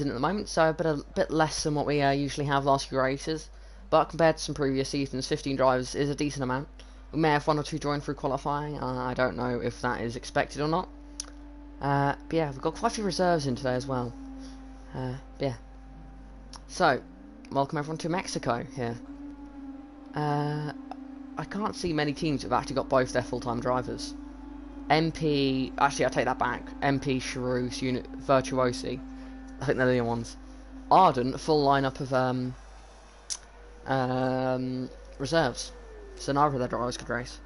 at the moment, so a bit less than what we usually have last few races. But compared to some previous seasons, 15 drivers is a decent amount. We may have one or two join through qualifying. I don't know if that is expected or not. But yeah, we've got quite a few reserves in today as well. Yeah. So, welcome everyone to Mexico here. I can't see many teams that have actually got both their full-time drivers. MP, actually I take that back. MP, Charus, Virtuosi. I think they're the only ones. Ardent, full lineup of reserves. So neither of their drivers could race.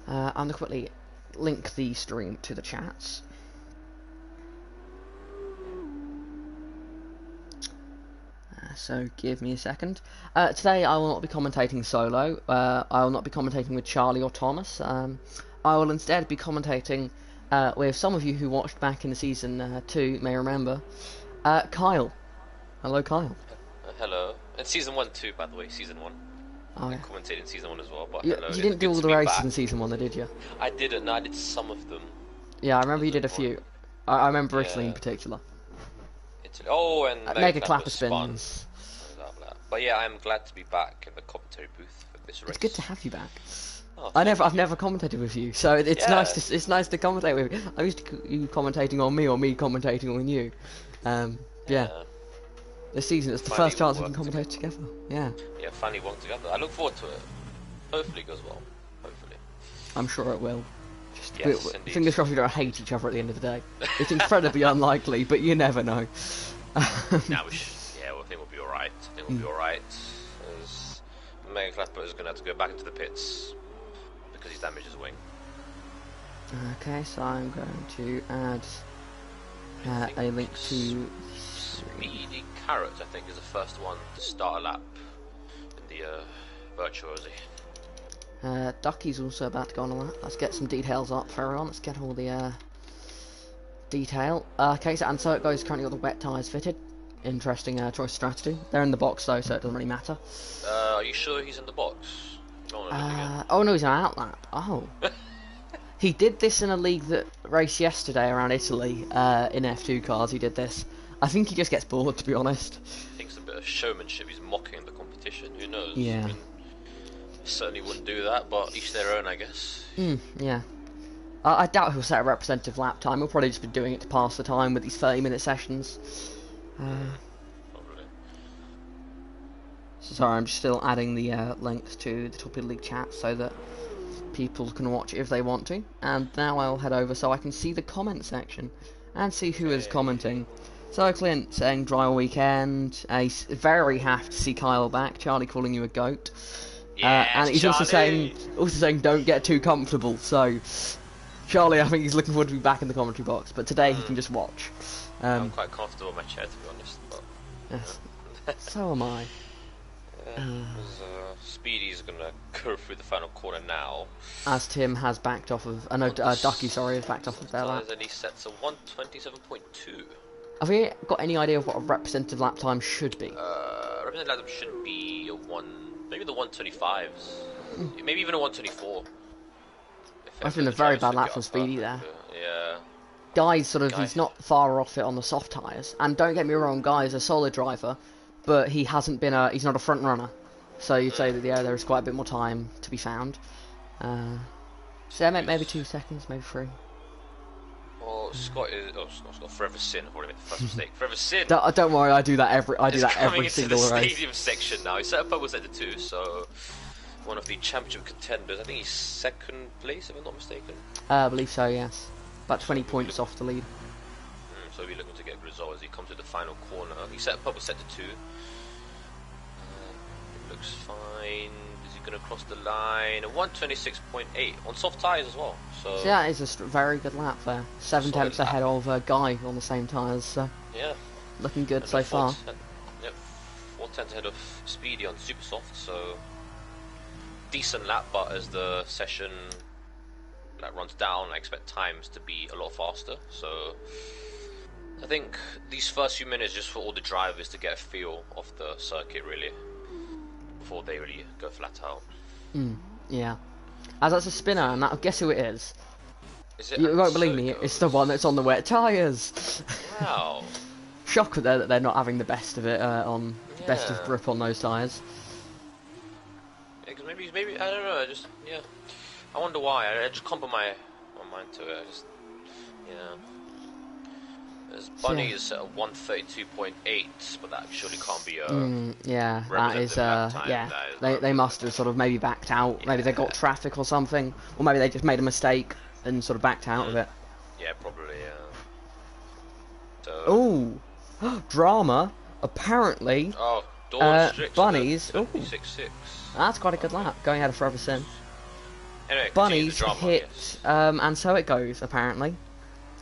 I'm going to quickly link the stream to the chats. So give me a second. Today I will not be commentating solo. I will not be commentating with Charlie or Thomas. I will instead be commentating with some of you who watched back in the season 2 may remember. Kyle. Hello, Kyle. Hello. And season 1 too, by the way. Season 1. Oh, yeah. I commentated in season 1 as well. But you hello. didn't do all the races in season 1, though, did you? I didn't. No, I did some of them. Yeah, I remember you did a few. I remember Italy in particular. Italy. Oh, and Mega Clapper Spins. But yeah, I'm glad to be back in the commentary booth for this race. It's good to have you back. Oh, I've never commentated with you, so it's nice to commentate with you. I'm used to you commentating on me or me commentating on you. Yeah. This season it's the first chance we can commentate together. Yeah. Yeah, finally work together. I look forward to it. Hopefully it goes well. Hopefully. I'm sure it will. Yes, fingers crossed we don't hate each other at the end of the day. It's incredibly unlikely, but you never know. Nah, I think we'll be alright. I think we'll be alright. As Mega Clapper is going to have to go back into the pits because he's damaged his wing. Okay, so I'm going to add a link to Speedy Carrot, I think, is the first one to start a lap in the Virtuosi. Ducky's also about to go on a lap. Let's get some details up for everyone. Let's get all the detail. Okay, so it goes currently all the wet tyres fitted. Interesting choice of strategy. They're in the box though, so it doesn't really matter. Are you sure he's in the box? Oh no, he's on outlap. Oh. He did this in a league that raced yesterday around Italy, in F2 cars. He did this. I think he just gets bored, to be honest. I think it's a bit of showmanship. He's mocking the competition. Who knows? Yeah. I mean, certainly wouldn't do that, but each their own, I guess. Yeah. I doubt he'll set a representative lap time. He'll probably just be doing it to pass the time with these 30-minute sessions. Probably. Sorry, I'm just still adding the links to the Torpedo League chat so that people can watch it if they want to. And now I'll head over so I can see the comment section and see who is commenting. So Clint saying dry weekend. He's very happy to see Kyle back. Charlie calling you a goat. Yes, and he's Charlie. also saying don't get too comfortable. So Charlie, I think he's looking forward to be back in the commentary box. But today he can just watch. I'm quite comfortable in my chair, to be honest. But, yes. So am I. Speedy's gonna go through the final corner now. As Tim has backed off of, Ducky, sorry, has backed off of their lap. And he sets a 1:27.2. Have we got any idea of what a representative lap time should be? Representative lap time should be maybe the 1:25s, maybe even a 1:24. That's been a very bad lap from Speedy there. Yeah. Guy's he's not far off it on the soft tyres, and don't get me wrong, Guy's a solid driver, but he hasn't been he's not a front runner, so you'd say that there is quite a bit more time to be found. So maybe 2 seconds, maybe 3. Well, Scott Forever Sin. I've already made the first mistake. Forever Sin. Don't worry, I do that every single race. Coming into the stadium section now. He set up was at the 2, so one of the championship contenders. I think he's second place, if I'm not mistaken. I believe so, yes. About 20 points off the lead. So we'll be looking to get a good result as he comes to the final corner. He set up set to 2. It looks fine. Is he going to cross the line? 1:26.8 on soft tyres as well. So yeah, it's a very good lap there. 7 tenths ahead of Guy on the same tyres. So yeah, looking good so far. 4 tenths ahead of Speedy on super soft. So decent lap, but as the session runs down, I expect times to be a lot faster. So I think these first few minutes just for all the drivers to get a feel of the circuit really before they really go flat out. Yeah. As that's a spinner, and guess who it is? Is it You won't believe me, it's the one that's on the wet tyres. Wow. shocked that they're not having the best of it on best of Yeah. grip on those tyres. Yeah, 'cause maybe I don't know. I just I wonder why. I just can't put my mind to it. I just yeah. There's So, Bunny yeah. is at 132.8, but that surely can't be a Yeah, that is, representative lap time. yeah, That is they not must have sort of maybe backed out, maybe they got traffic or something, or maybe they just made a mistake and sort of backed out of it. Yeah, probably. So. Oh, drama, apparently, Oh, door restricts Bunnies, ooh, 76.6. that's quite a good lap, going ahead of Forever Sin. Anyway, continue Bunnies the drama, hit, yes. and so it goes, apparently,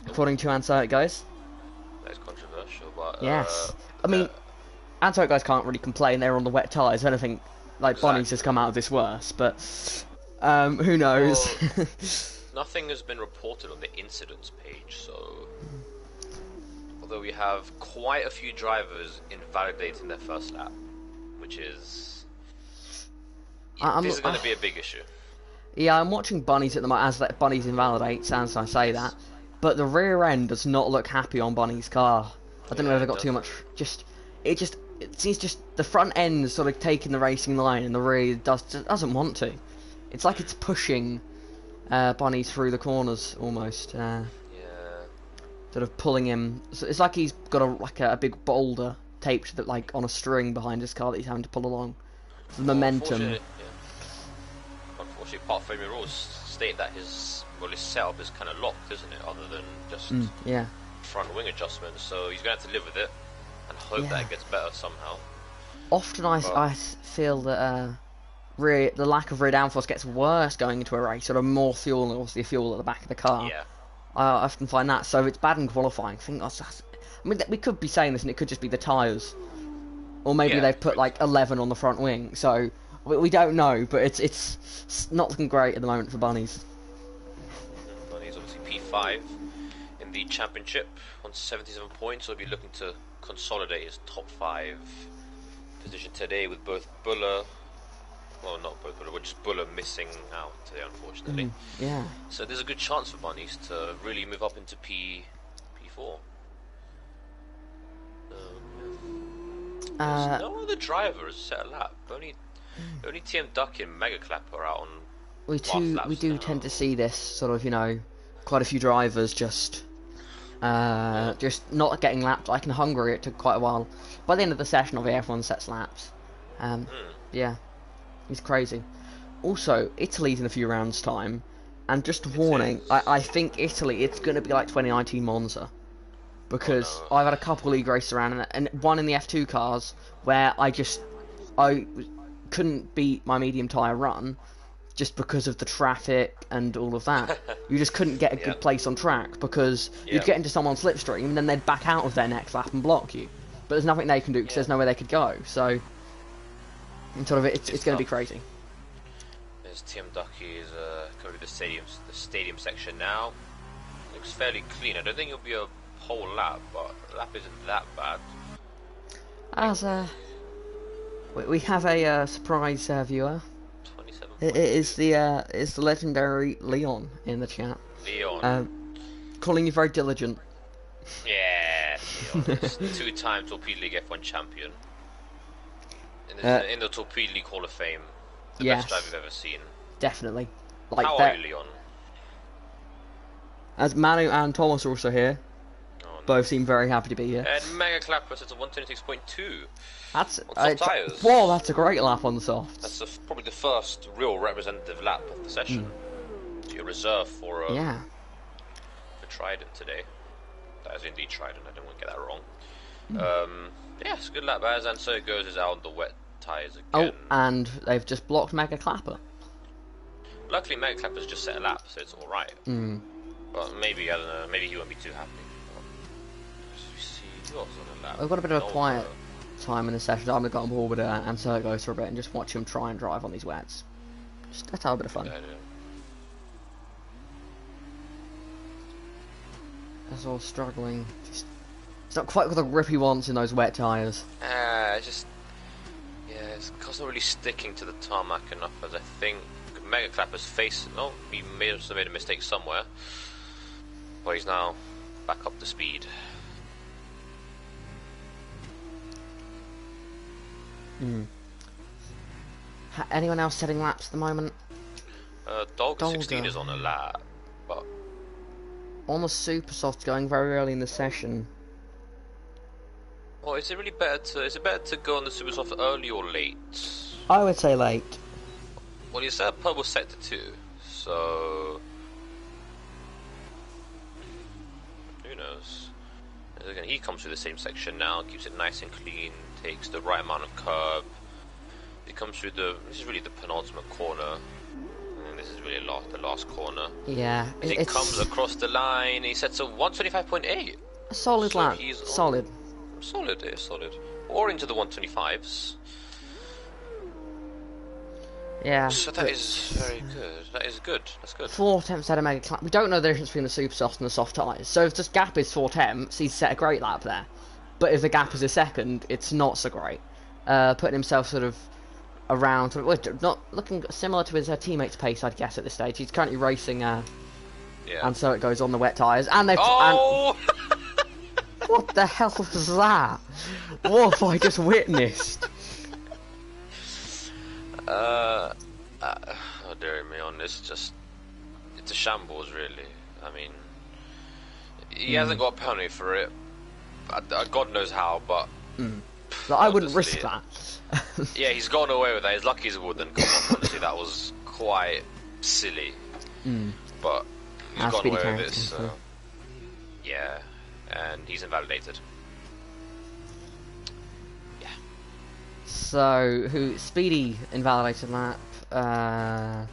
according to And So It Goes. That's controversial, but Yes, I mean, And So It Goes can't really complain, they're on the wet tyres, if anything, like, Bunnies has come out of this worse, but, who knows. Well, nothing has been reported on the incidents page, so although we have quite a few drivers invalidating their first lap, which is this is going to be a big issue. Yeah, I'm watching Bunnies at the moment as that Bunnies invalidates, as I say that, but the rear end does not look happy on Bunny's car. I don't know if they got too much. It seems just the front end sort of taking the racing line, and the rear doesn't want to. It's like it's pushing Bunny through the corners almost. Sort of pulling him. So it's like he's got a big boulder taped like on a string behind his car that he's having to pull along. The momentum. Unfortunately, part of Framing Rules state that his setup is kind of locked, isn't it? Other than just front wing adjustments, so he's going to have to live with it and hope that it gets better somehow. Often I feel that the lack of rear downforce gets worse going into a race, sort of more fuel and obviously fuel at the back of the car. Yeah. I often find that, so if it's bad in qualifying, I mean, we could be saying this and it could just be the tyres. Or maybe they've put like 11 on the front wing, so we don't know, but it's not looking great at the moment for Bunnies. Bunnies obviously P5 in the championship on 77 points, so he'll be looking to consolidate his top 5 position today with both Buller. Well, not both, but just Buller missing out today, unfortunately. Yeah. So there's a good chance for Bunnies to really move up into P4. No other driver has set a lap. Only TM Ducky and Mega Clap are out on. We do tend to see this sort of, quite a few drivers just not getting lapped. Like in Hungary, it took quite a while. By the end of the session, obviously everyone sets laps. Yeah. It's crazy. Also, Italy's in a few rounds' time, and just warning, I think Italy, it's going to be like 2019 Monza, because I've had a couple league races around, and one in the F2 cars where I couldn't beat my medium tyre run, just because of the traffic and all of that. You just couldn't get a good place on track, because you'd get into someone's slipstream, and then they'd back out of their next lap and block you. But there's nothing they can do, because there's nowhere they could go, so. And sort of it's going to be crazy. There's TM Ducky is coming to the stadium section now. Looks fairly clean. I don't think it'll be a whole lap, but the lap isn't that bad. As we have a surprise viewer. 27. It is the legendary Leon in the chat. Leon. Calling you very diligent. Yeah. Leon. 2-time Torpedo League F1 champion. In the Torpedo League Hall of Fame. The best drive you've ever seen. Definitely. How are you, Leon? As Manu and Thomas are also here. Oh, no. Both seem very happy to be here. And Mega Clapper sets a 126.2. That's tyres. Whoa, that's a great lap on the softs. That's probably the first real representative lap of the session. You're reserved for Trident today. That is indeed Trident, I don't want to get that wrong. Yeah, it's a good lap, and so it goes is out on the wet tyres again. Oh, and they've just blocked Mega Clapper. Luckily, Mega Clapper's just set a lap, so it's alright. But maybe, I don't know, maybe he won't be too happy. See what's on the lap. We've got a bit of a quiet time in the session. I'm going to go on board with And So It Goes for a bit and just watch him try and drive on these wets. Let's have a bit of fun. That's all struggling. It's not quite got the grip he wants in those wet tyres. It's because not really sticking to the tarmac enough, as I think Mega Clapper's face. Oh, he may have made a mistake somewhere, but he's now back up to speed. Anyone else setting laps at the moment? Dog 16 is on a lap, but on the super soft going very early in the session. well, is it better to go on the super soft early or late? I would say late. Well, you said purple sector 2, so who knows? Again, he comes through the same section now, keeps it nice and clean, takes the right amount of curb. He comes through this is really the penultimate corner. And this is really the last corner. Yeah. As he comes across the line, he sets a 125.8. A solid lap. Solid. Solid, it is solid. Or into the 125s. Yeah. So that is very good. That is good. That's good. 4 attempts at a mega climb. We don't know the difference between the super soft and the soft tyres. So if this gap is 4 attempts, he's set a great lap there. But if the gap is a second, it's not so great. Putting himself sort of around, not looking similar to his teammate's pace, I'd guess, at this stage. He's currently racing, and so it goes on the wet tyres. And they've. Oh! And, what the hell was that? What have I just witnessed? Oh dear me, on this, it's a shambles, really. I mean, he hasn't got a penalty for it. God knows how, but. Like, I wouldn't risk that. Yeah, he's gone away with that. He's lucky he wouldn't. Come on, honestly, that was quite silly. But he's gone away with it, so... Yeah, and he's invalidated. Yeah. So, Speedy invalidated lap.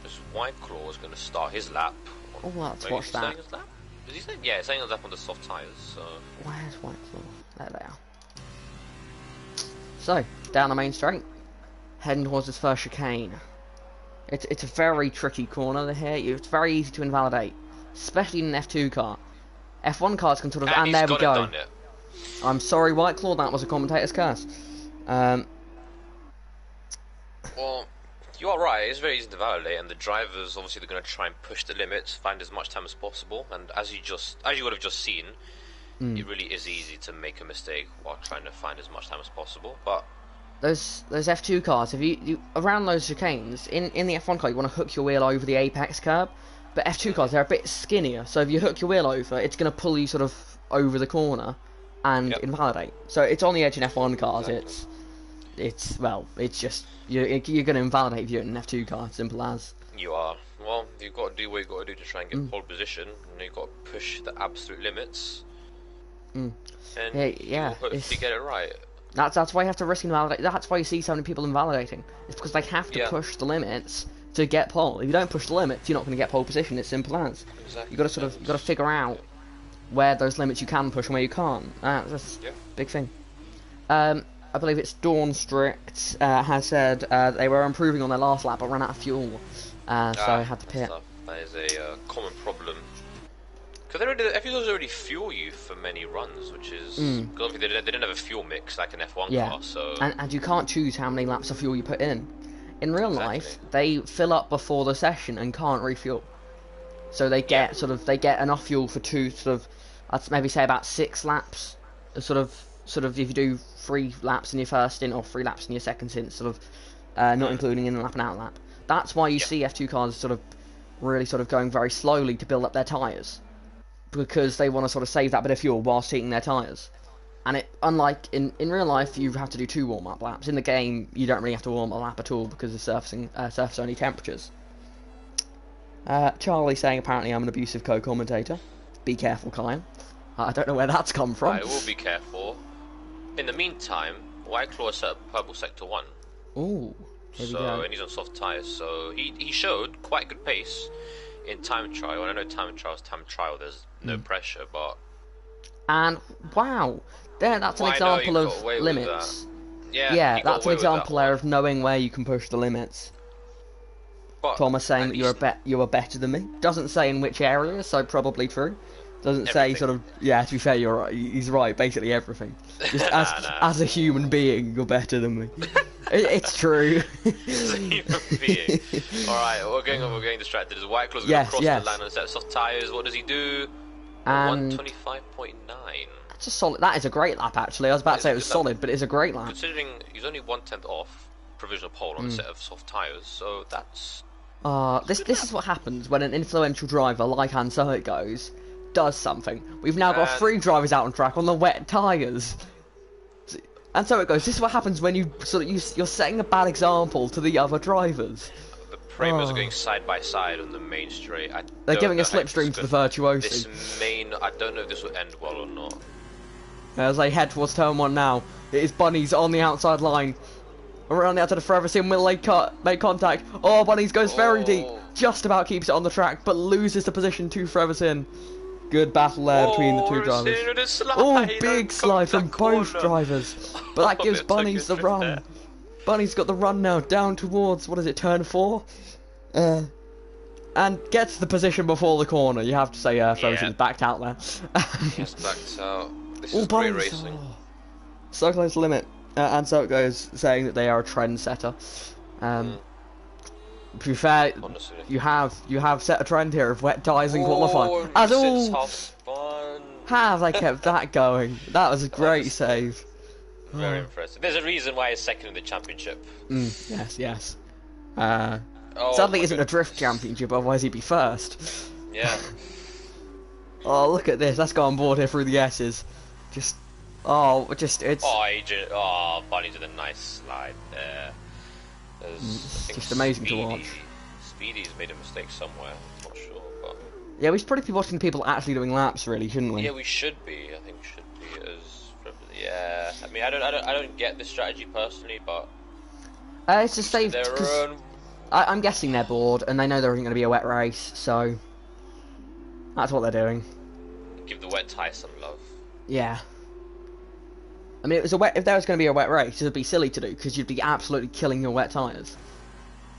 This White Claw is going to start his lap. Oh, let's watch that. His lap? Is he saying? Yeah, he's saying his lap on the soft tyres, so... Where's White Claw? There they are. So, down the main straight, heading towards his first chicane. It's a very tricky corner here. It's very easy to invalidate, especially in an F2 car. F1 cars can sort of, and there we go. I'm sorry, White Claw, that was a commentator's curse. Well, you are right. It's very easy to validate, and the drivers obviously they're going to try and push the limits, find as much time as possible. And as you would have just seen. It really is easy to make a mistake while trying to find as much time as possible, but those F2 cars, if you around those chicanes in the F1 car, you want to hook your wheel over the apex curb, but F2 cars, they're a bit skinnier, so if you hook your wheel over, it's going to pull you sort of over the corner and invalidate. So it's on the edge in F1 cars. Exactly. It's just you're going to invalidate if you're in an F2 car. Simple as. You are. Well, you've got to do what you've got to do to try and get pole position, and you've got to push the absolute limits. And yeah, hopefully get it right. That's why you have to risk invalidate. That's why you see so many people invalidating. It's because they have to push the limits to get pole. If you don't push the limits, you're not going to get pole position. It's simple as. Exactly. You got to figure out where those limits you can push and where you can't. That's a big thing. I believe it's Dawn Strict has said they were improving on their last lap but ran out of fuel, so I had to pit. That is a common problem. Because F1s already fuel you for many runs, which is... Because they didn't have a fuel mix like an F1 car, so... And you can't choose how many laps of fuel you put in. In real life, they fill up before the session and can't refuel. So they get enough fuel for I'd maybe say about 6 laps. Sort of if you do 3 laps in your first stint or 3 laps in your second stint, not including in the lap and out lap. That's why you see F2 cars really going very slowly to build up their tyres. Because they want to save that bit of fuel whilst heating their tyres. And unlike in real life, you have to do 2 warm-up laps. In the game, you don't really have to warm up a lap at all because of surface-only temperatures. Charlie saying apparently I'm an abusive co-commentator. Be careful, Kyle. I don't know where that's come from. I will be careful. In the meantime, White Claw set up purple sector 1. Ooh, here we go. And he's on soft tyres, so he showed quite good pace in time trial. And I know time trial, there's no pressure, but... And, wow, that's an example of limits. Yeah, that's an example there of knowing where you can push the limits. But Thomas saying that you are better than me. Doesn't say in which area, so probably true. Doesn't say to be fair, you're right. He's right, basically everything. Just as a human being, you're better than me. It's true. As a human being. Alright, we're getting distracted. As White Claw's going to cross the line and set soft tyres. What does he do? 125.9. It's a solid. That is a great lap, actually. I was about to say it was solid, but it's a great lap. Considering he's only 1/10 off provisional pole on a set of soft tyres, so that's... This is what happens when an influential driver, like And So It Goes, does something. We've now got 3 drivers out on track on the wet tyres. And so it goes. This is what happens when you're setting a bad example to the other drivers. The Primo's are going side by side on the main straight. They're giving a slipstream to the Virtuosi. This main, I don't know if this will end well or not. As they head towards turn 1 now, it is Bunnies on the outside line. Around the outside of Forever Sim, will they make contact? Oh, Bunnies goes very deep, just about keeps it on the track, but loses the position to Forever Sim. Good battle there between the 2 drivers. Oh, big slide from both drivers. But that gives Bunnies the run. There. Bunny's got the run now down towards, what is it, turn 4? And gets the position before the corner. You have to say Forever Sim's backed out there. Yes, backed out. This is great racing. So close to limit. And so it goes, saying that they are a trendsetter. To be fair, honestly, you have set a trend here of wet tyres in qualifying. As all, have they kept that going? That was a great save. Very impressive. There's a reason why he's second in the championship. Yes. Sadly, it isn't a drift championship, otherwise he'd be first. Yeah. Oh, look at this. Let's go on board here through the S's. It's. Bunny did a nice slide there. Just amazing to watch. Speedy's made a mistake somewhere. I'm not sure, but yeah, we should probably be watching people actually doing laps, really, shouldn't we? Yeah, we should be. I think we should be yeah. I mean, I don't get this strategy personally, but it's just saved. I'm guessing they're bored and they know there isn't going to be a wet race, so that's what they're doing. Give the wet tyre some love. Yeah. I mean, if there was going to be a wet race, it would be silly to do because you'd be absolutely killing your wet tyres.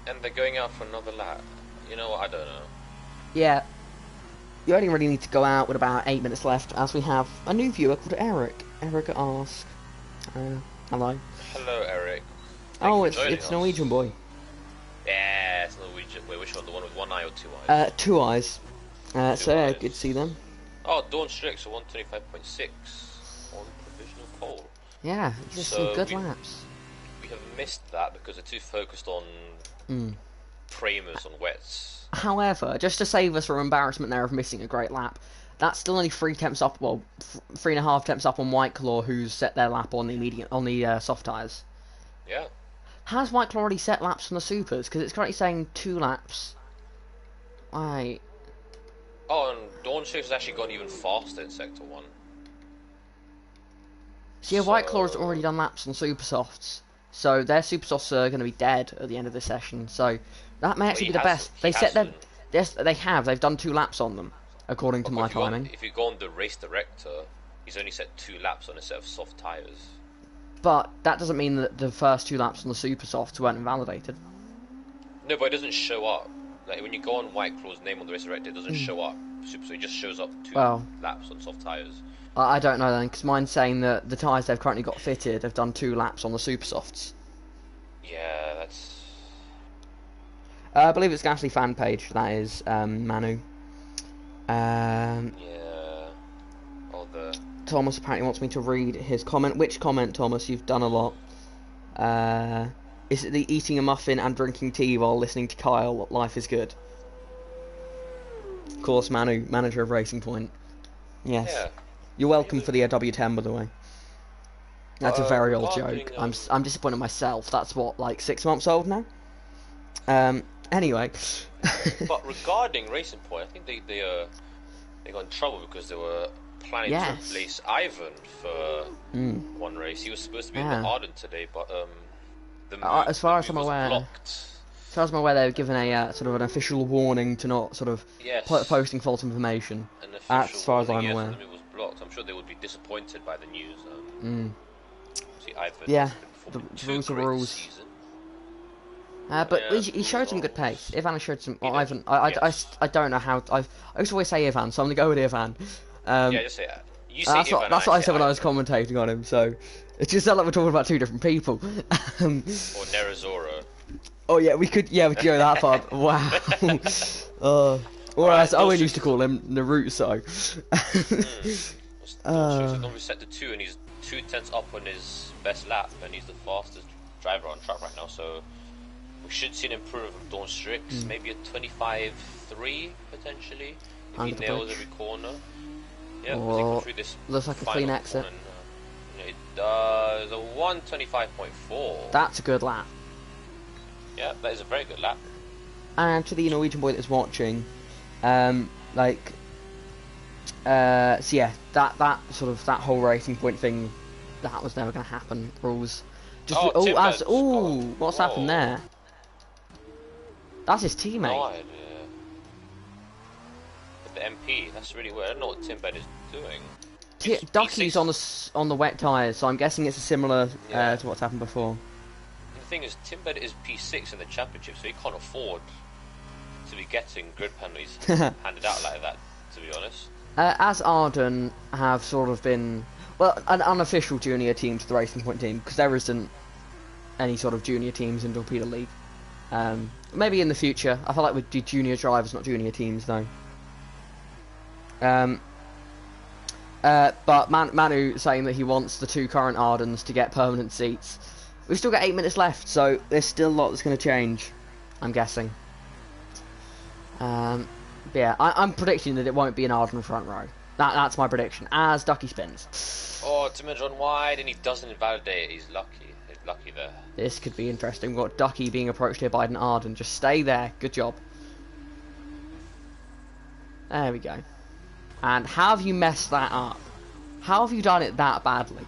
And they're going out for another lap. You know what? I don't know. Yeah. You only really need to go out with about 8 minutes left, as we have a new viewer called Eric. Eric asks, hello. Hello, Eric. It's Norwegian boy. Yeah, it's Norwegian. Wait, which one? The one with 1 eye or 2 eyes? 2 eyes. Yeah, good to see them. Oh, Dawn Strix, 125.6 on provisional pole. Yeah, just some good laps. We have missed that because they're too focused on primers on wets. However, just to save us from embarrassment there of missing a great lap, that's still only 3 temps up. Well, 3.5 temps up on White Claw, who's set their lap on the soft tyres. Yeah. Has White Claw already set laps on the supers? Because it's currently saying 2 laps. Right. Oh, and Dawn Strix has actually gone even faster in Sector 1. So yeah, White Claw has already done laps on Super Softs, so their Super Softs are going to be dead at the end of this session. So that may actually be the best. Yes, they have. They've done 2 laps on them, according to my timing. If you go on the race director, he's only set 2 laps on a set of soft tyres. But that doesn't mean that the first 2 laps on the Super Softs weren't invalidated. No, but it doesn't show up. Like when you go on White Claw's name on the race director, it doesn't show up. So it just shows up 2 laps on soft tyres. I don't know then, because mine's saying that the tyres they've currently got fitted have done 2 laps on the Super Softs. Yeah, that's... I believe it's Gasly fan page, that is, Manu. Yeah... Thomas apparently wants me to read his comment. Which comment, Thomas? You've done a lot. Is it the eating a muffin and drinking tea while listening to Kyle, life is good? Of course, Manu, manager of Racing Point. Yes. Yeah. You're welcome for the W10, by the way. That's a very old joke. I'm disappointed myself. That's what, like 6 months old now? Anyway. But regarding Racing Point, I think they got in trouble because they were planning to replace Ivan for one race. He was supposed to be in the Arden today, but as far as I'm aware, they were given a sort of an official warning to not sort of posting false information. As far as I'm aware. It was blocked. I'm sure they would be disappointed by the news. See, Ivan the rules are rules. But he showed some good pace. Ivan showed some. Well, Ivan, I don't know how. I used to always say Ivan, so I'm gonna go with Ivan. Just say that. You say that's Ivan, that's what I said when I was commentating on him. So it's just not like we're talking about 2 different people. Or Nerazora. Oh yeah, we could go that far. Wow. Or as Owen used to call him, Naruto. So normally set to 2, and he's 2 tenths up on his best lap, and he's the fastest driver on track right now. So we should see an improvement from Dawn Strix, maybe a 25.3 potentially if he nails every corner. Yeah, because he comes through this. Looks like a clean exit. And, it does a 125.4. That's a good lap. Yeah, that is a very good lap. And to the Norwegian boy that's watching, so yeah, that sort of that whole racing point thing, that was never going to happen. Rules. What's happened there? That's his teammate. No idea. But the MP, that's really weird. I don't know what Timbed is doing. Ducky's on the wet tyres, so I'm guessing it's a similar to what's happened before. And the thing is, Timbed is P6 in the championship, so he can't afford to be getting grid penalties handed out like that, to be honest. As Arden have sort of been, well, an unofficial junior team to the Racing Point team, because there isn't any sort of junior teams in Torpedo League. Maybe in the future. I feel like we'd do junior drivers, not junior teams, though. But Manu saying that he wants the 2 current Ardens to get permanent seats. We've still got 8 minutes left, so there's still a lot that's going to change, I'm guessing. Yeah, I'm predicting that it won't be an Arden front row. That's my prediction, as Ducky spins. Oh, Timmins on wide, and he doesn't invalidate it. He's lucky. He's lucky there. This could be interesting. We've got Ducky being approached here by an Arden. Just stay there. Good job. There we go. And how have you messed that up? How have you done it that badly?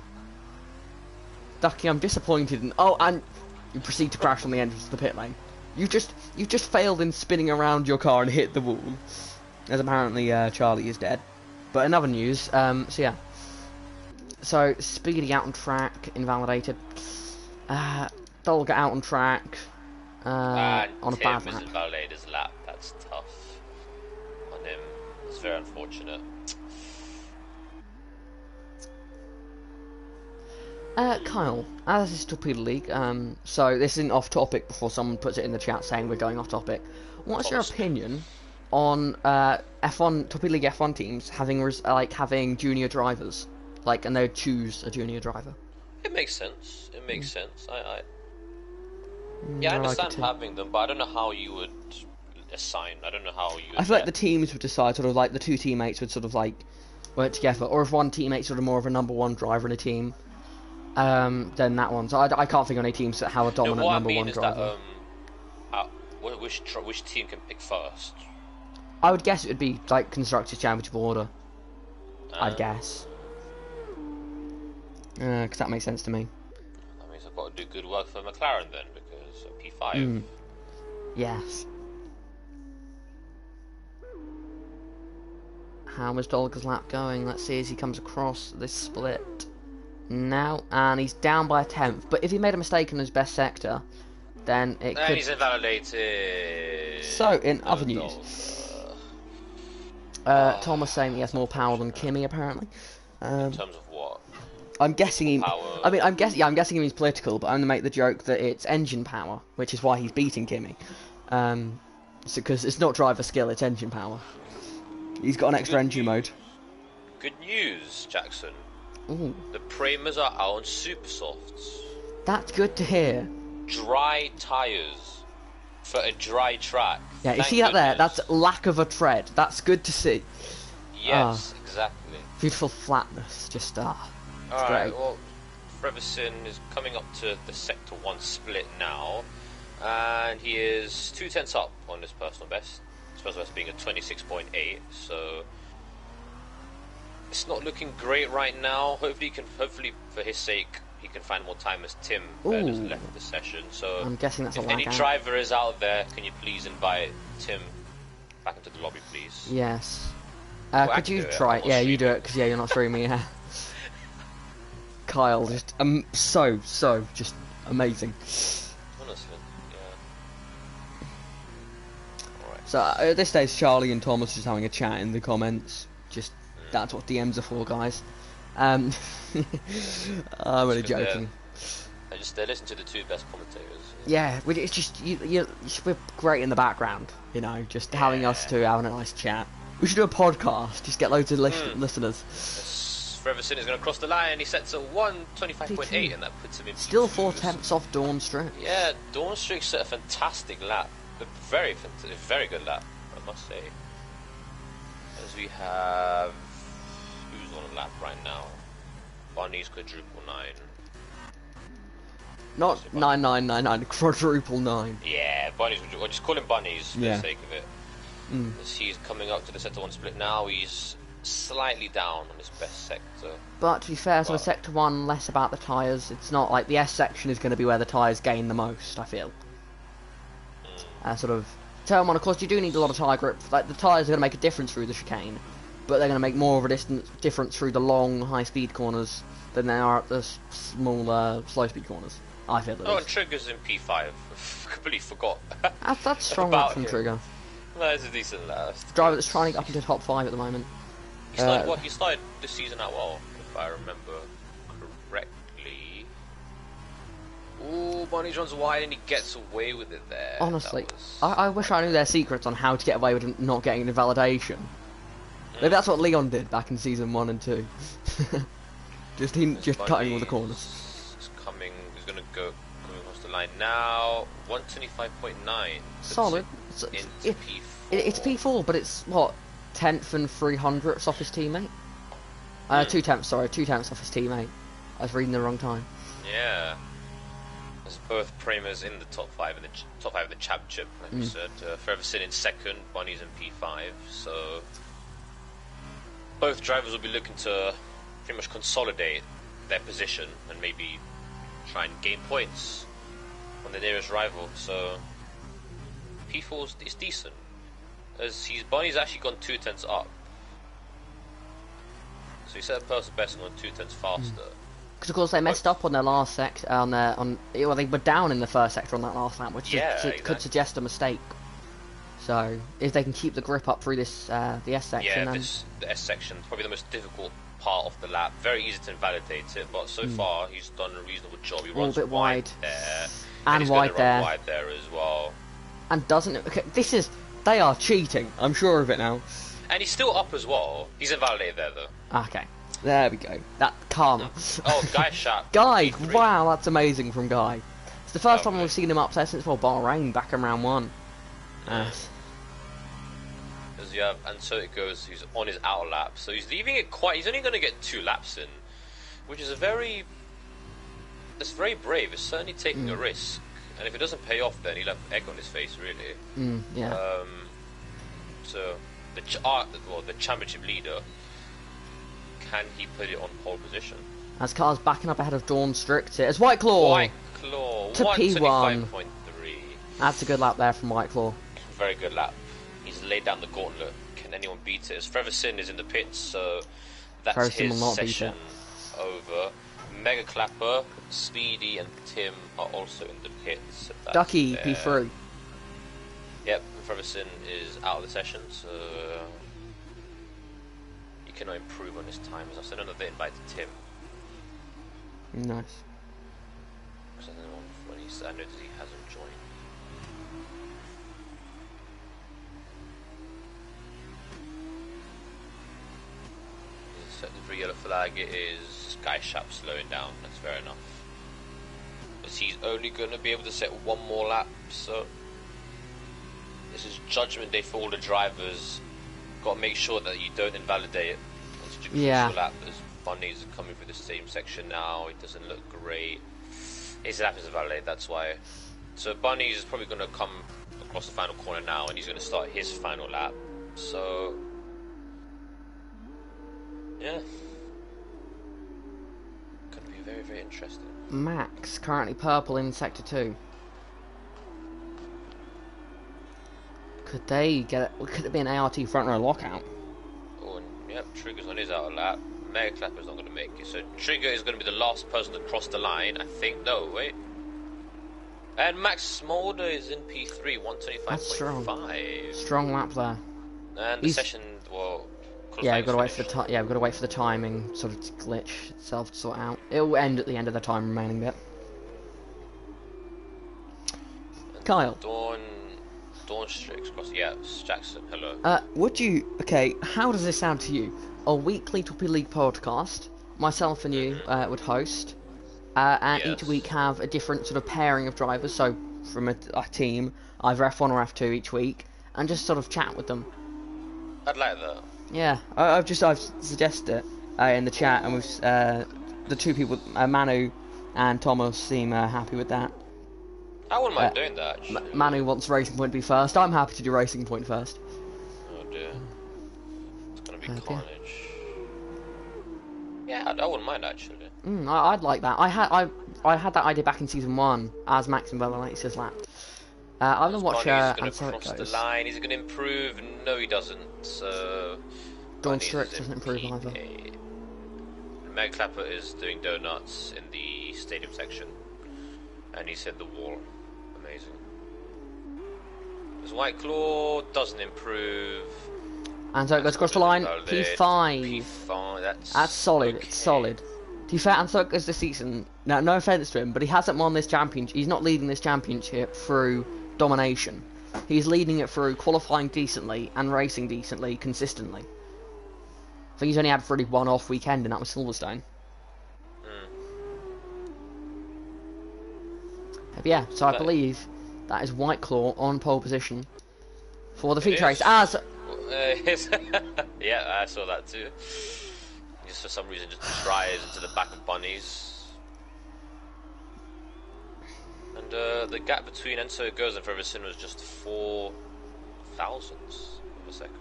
Ducky, I'm disappointed. And you proceed to crash on the entrance to the pit lane. You just failed in spinning around your car and hit the wall. As apparently Charlie is dead. But in other news, so yeah. So Speedy out on track, invalidated. Dolga out on track. On a bad Tim is invalidated his lap. That's tough on him. It's very unfortunate. Kyle, as this is Torpedo League, so this isn't off topic before someone puts it in the chat saying we're going off topic. What's your opinion on F1 Torpedo League F1 teams having junior drivers, and they choose a junior driver? It makes sense. It makes sense. I understand having them, but I don't know how you would assign. I don't know how you. I feel like the teams would decide, sort of like the 2 teammates would sort of work together, or if one teammate's sort of more of a number 1 driver in a team. Then that one. So I can't think of any teams that have a dominant number 1 driver. Which team can pick first? I would guess it would be Constructors' Championship order. I'd guess. Because that makes sense to me. That means I've got to do good work for McLaren then, because P5. Yes. How was Dolga's lap going? Let's see as he comes across this split. Now, and he's down by a 10th. But if he made a mistake in his best sector, then it could... he's invalidated. So, in other news, Thomas saying he has more power than Kimi, apparently. In terms of what? I'm guessing he... Power. I mean, I'm guessing he means political, but I'm going to make the joke that it's engine power, which is why he's beating Kimi. Because it's not driver skill, it's engine power. He's got an extra engine mode. Good news, Jackson. Ooh. The Premas are out on super softs. That's good to hear. Dry tyres for a dry track. Yeah, you see that there? That's lack of a tread. That's good to see. Yes, exactly. Beautiful flatness. Just Alright, great. Well, Freverson is coming up to the Sector 1 split now, and he is 2 tenths up on his personal best. His personal best being a 26.8, so it's not looking great right now. Hopefully for his sake, he can find more time as Tim has left the session. So I'm guessing that's if any driver is out there, can you please invite Tim back into the lobby, please? Yes. Could you try it? Yeah, you do it, because you're not streaming. Yeah. Kyle, just so just amazing. Honestly, yeah. Alright. So at this stage, Charlie and Thomas just having a chat in the comments. Just that's what DMs are for, guys. I'm only joking. I just listen to the 2 best commentators. Yeah, it's just we're great in the background, just having us 2 having a nice chat. We should do a podcast. Just get loads of listeners. Forever Sin is going to cross the line. He sets a 1:25.8, and that puts him in. Still P2. 4/10 off Dawnstreak. Yeah, Dawnstreak set a fantastic lap. A very good lap, I must say. As we have... Who's on a lap right now? Bunny's quadruple 9. Not 9999, quadruple 9. Yeah, Bunny's quadruple. We'll just call him Bunny's for the sake of it. As he's coming up to the sector 1 split now, he's slightly down on his best sector. But to be fair, so sector 1, less about the tyres. It's not like the S section is going to be where the tyres gain the most, I feel. Sort of turn 1, of course, you do need a lot of tyre grip. Like, the tyres are going to make a difference through the chicane, but they're going to make more of a difference through the long, high-speed corners than they are at the smaller, slow-speed corners. I feel. Oh, and Trigger's in P5. Completely forgot. That's strong lap from Trigger. No, it's a decent last. Driver that's trying to get up into top 5 at the moment. He started this season out well, if I remember correctly. Ooh, Bonnie runs wide and he gets away with it there. Honestly, I wish I knew their secrets on how to get away with not getting invalidation. Maybe that's what Leon did back in season 1 and 2. just cutting all the corners. He's coming. He's gonna go coming across the line now. 1:25.9. Solid. It's P4, but it's what 10th and 300ths off his teammate. 2/10, sorry, 2/10 off his teammate. I was reading the wrong time. Yeah. There's both Primers in the top 5 of the championship, like we said. Forever Sin in 2nd, Bonnie's in P5. So both drivers will be looking to pretty much consolidate their position and maybe try and gain points on the nearest rival. So P4 is decent, as Bonnie's actually gone 2/10 up. So he set a personal best and gone 2/10 faster. Because of course they messed up on their last sector. Well, they were down in the first sector on that last lap, which could suggest a mistake. So if they can keep the grip up through this the S section, the S section probably the most difficult part of the lap. Very easy to invalidate it, but so far he's done a reasonable job. He runs a bit wide there, and he's wide there, wide there as well. And doesn't okay, they are cheating. I'm sure of it now. And he's still up as well. He's invalidated there though. Okay, there we go. That karma. Oh, Guy shot. Guy, wow, that's amazing from Guy. It's the first time we've seen him up there since Bahrain back in round 1. And so it goes. He's on his outer lap, so he's leaving it quite. He's only going to get 2 laps in, which is very brave. It's certainly taking a risk, and if it doesn't pay off, then he'll have egg on his face, really. So the championship leader, can he put it on pole position? As Car's backing up ahead of Dawn Strict as White Claw to P1. That's a good lap there from White Claw. Very good lap. He's laid down the gauntlet. Can anyone beat it? As Forever Sin is in the pits, so that's his session over. Mega Clapper, Speedy, and Tim are also in the pits. Ducky P3. Yep, Forever Sin is out of the session, so he cannot improve on his time. As I said, another invite to Tim. Nice. I noticed he hasn't joined. Set the yellow flag. It is Sky Shap slowing down. That's fair enough. But he's only going to be able to set one more lap. So this is judgment day for all the drivers. Got to make sure that you don't invalidate it. It's such a crucial lap. As Bunny's coming through the same section now. It doesn't look great. His lap is invalidated. That's why. So Bunny's probably going to come across the final corner now, and he's going to start his final lap. So yeah, going to be very, very interesting. Max currently purple in sector 2. Could they get it? Could it be an ART front row lockout? Oh, and yep, Trigger's on his outer lap. Mega Clapper's not going to make it, so Trigger is going to be the last person to cross the line. I think. No, wait. And Max Smolder is in P3, 125.5. Strong lap there. And the session, well. Yeah, we've got to wait for the we've got to wait for the timing sort of glitch itself to sort out. It will end at the end of the time remaining bit. And Kyle. Dawn Strix across. Yeah, Jackson. Hello. Would you? Okay, how does this sound to you? A weekly Torpedo League podcast myself and you would host, and each Yes. week have a different sort of pairing of drivers. So from a team, either F1 or F2 each week, and just sort of chat with them. I'd like that. Yeah, I've suggested it in the chat, and we've the two people, Manu and Thomas, seem happy with that. I wouldn't mind doing that, actually. Manu wants Racing Point to be first. I'm happy to do Racing Point first. Oh dear. It's gonna be Dear. carnage. Yeah, I wouldn't mind, actually. I'd like that. I had that idea back in season 1 as Max and Bella-Lace's lap. I'm gonna watch Bonnie's and so gonna it cross goes. the line. He's gonna improve. No, he doesn't. So Dawn Bonnie's Strict in doesn't improve either. P8. Meg Clapper is doing donuts in the stadium section, and he's hit the wall. Amazing. His White Claw doesn't improve. And so it goes across the line. P5. P5. That's solid. Okay. It's solid. To be fair, and so it goes this season. Now, no offense to him, but he hasn't won this championship. He's not leading this championship through domination. He's leading it through qualifying decently and racing decently, consistently. I think he's only had really one off weekend, and that was Silverstone. But yeah, so I believe that is White Claw on pole position for the feature race. As yeah, I saw that too. Just for some reason, just drives into the back of Bunnies. And the gap between Enzo It Goes and Ferguson was just 4 thousandths of a second.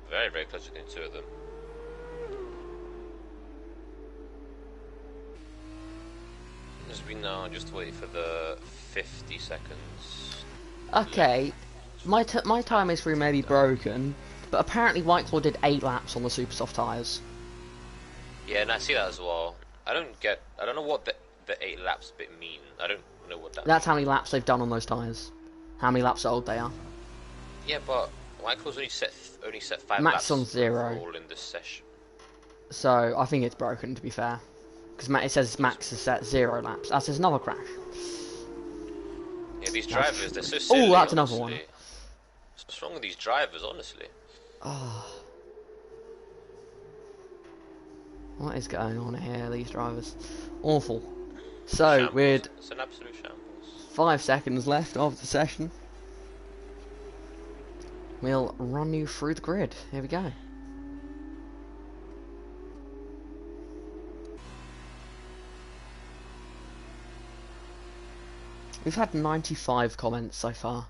Very, very close between the two of them. As we now just wait for the 50 seconds. okay, my time is through maybe broken, but apparently White Claw did 8 laps on the super soft tyres. Yeah, and I see that as well. I don't know what the 8 laps bit mean. I don't know what that That's means. how many laps they've done on those tyres. How many laps old they are. Yeah, but White Claw's only set 5 Max laps on 0. all in this session. So I think it's broken, to be fair, because it says Max has set 0 laps. That says another crash. Yeah, these drivers, they're so silly. Oh, that's another honestly. one. What's wrong with these drivers, honestly? Oh. What is going on here, these drivers? Awful. So, Shambles. with It's an absolute shambles. 5 seconds left of the session, we'll run you through the grid. Here we go. We've had 95 comments so far.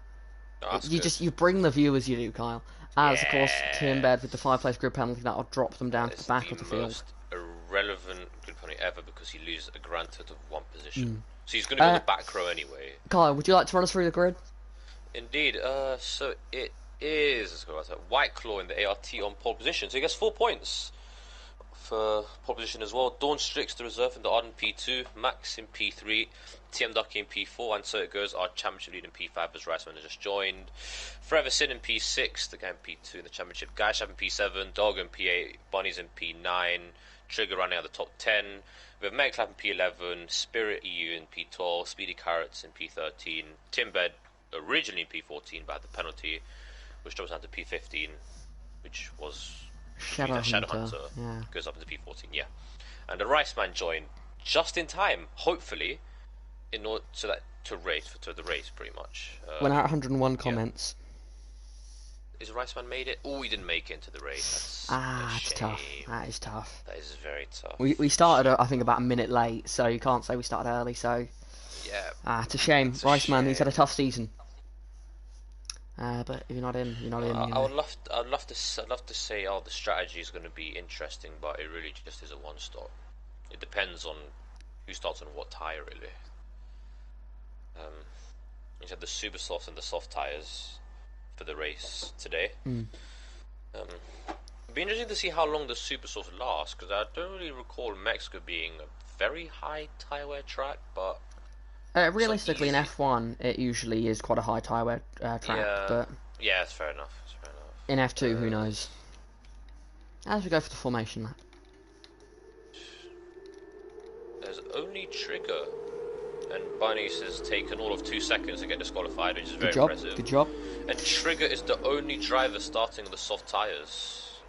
Oh, that's good. You bring the viewers, you do, Kyle. As of course, Yeah. Tim Bed with the 5-place grid penalty that'll drop them down to It's the back of the field. most irrelevant grid penalty ever because he loses a grand total of 1 position. So he's going to be on the back row anyway. Kyle, would you like to run us through the grid? Indeed. So it is. Let's go back to White Claw in the ART on pole position. So he gets 4 points for pole position as well. Dawn Strix, the reserve in the Arden P2, Max in P3, TM Ducky in P4, and so it goes. Our championship lead in P5 as Riceman has just joined. Forever Sin in P6, the guy in P2 in the championship. Guyshap in P7, Dog in P8, Bonnie's in P9, Trigger running out the top 10. We have Megclap in P11, Spirit EU in P12, Speedy Carrots in P13, Timbed originally in P14 but had the penalty, which drops down to P15, which was Shadowhunter. Yeah. Goes up into P14, yeah. And the Riceman joined just in time, hopefully, in order to the race pretty much. Went out 101 comments. Is Riceman made it? Oh, he didn't make it into the race. That's a It's tough. shame. That is tough. That is very tough. We started, I think, about a minute late, so you can't say we started early. So Yeah. it's a shame. It's a Riceman, he's had a shame. tough season. But if you're not in, you're not in. You I know. would love to say, oh, the strategy is going to be interesting, but it really just is a one stop. It depends on who starts on what tire, really. You said the super softs and the soft tires for the race today. It'd be interesting to see how long the super softs last, because I don't really recall Mexico being a very high tire wear track, but Realistically, in F1, it usually is quite a high tyre wear track, but yeah, it's fair enough. in F2, who knows? As we go for the formation lap. There's only Trigger, and Bunnies has taken all of 2 seconds to get disqualified, which is very impressive. Good job. And Trigger is the only driver starting the soft tyres.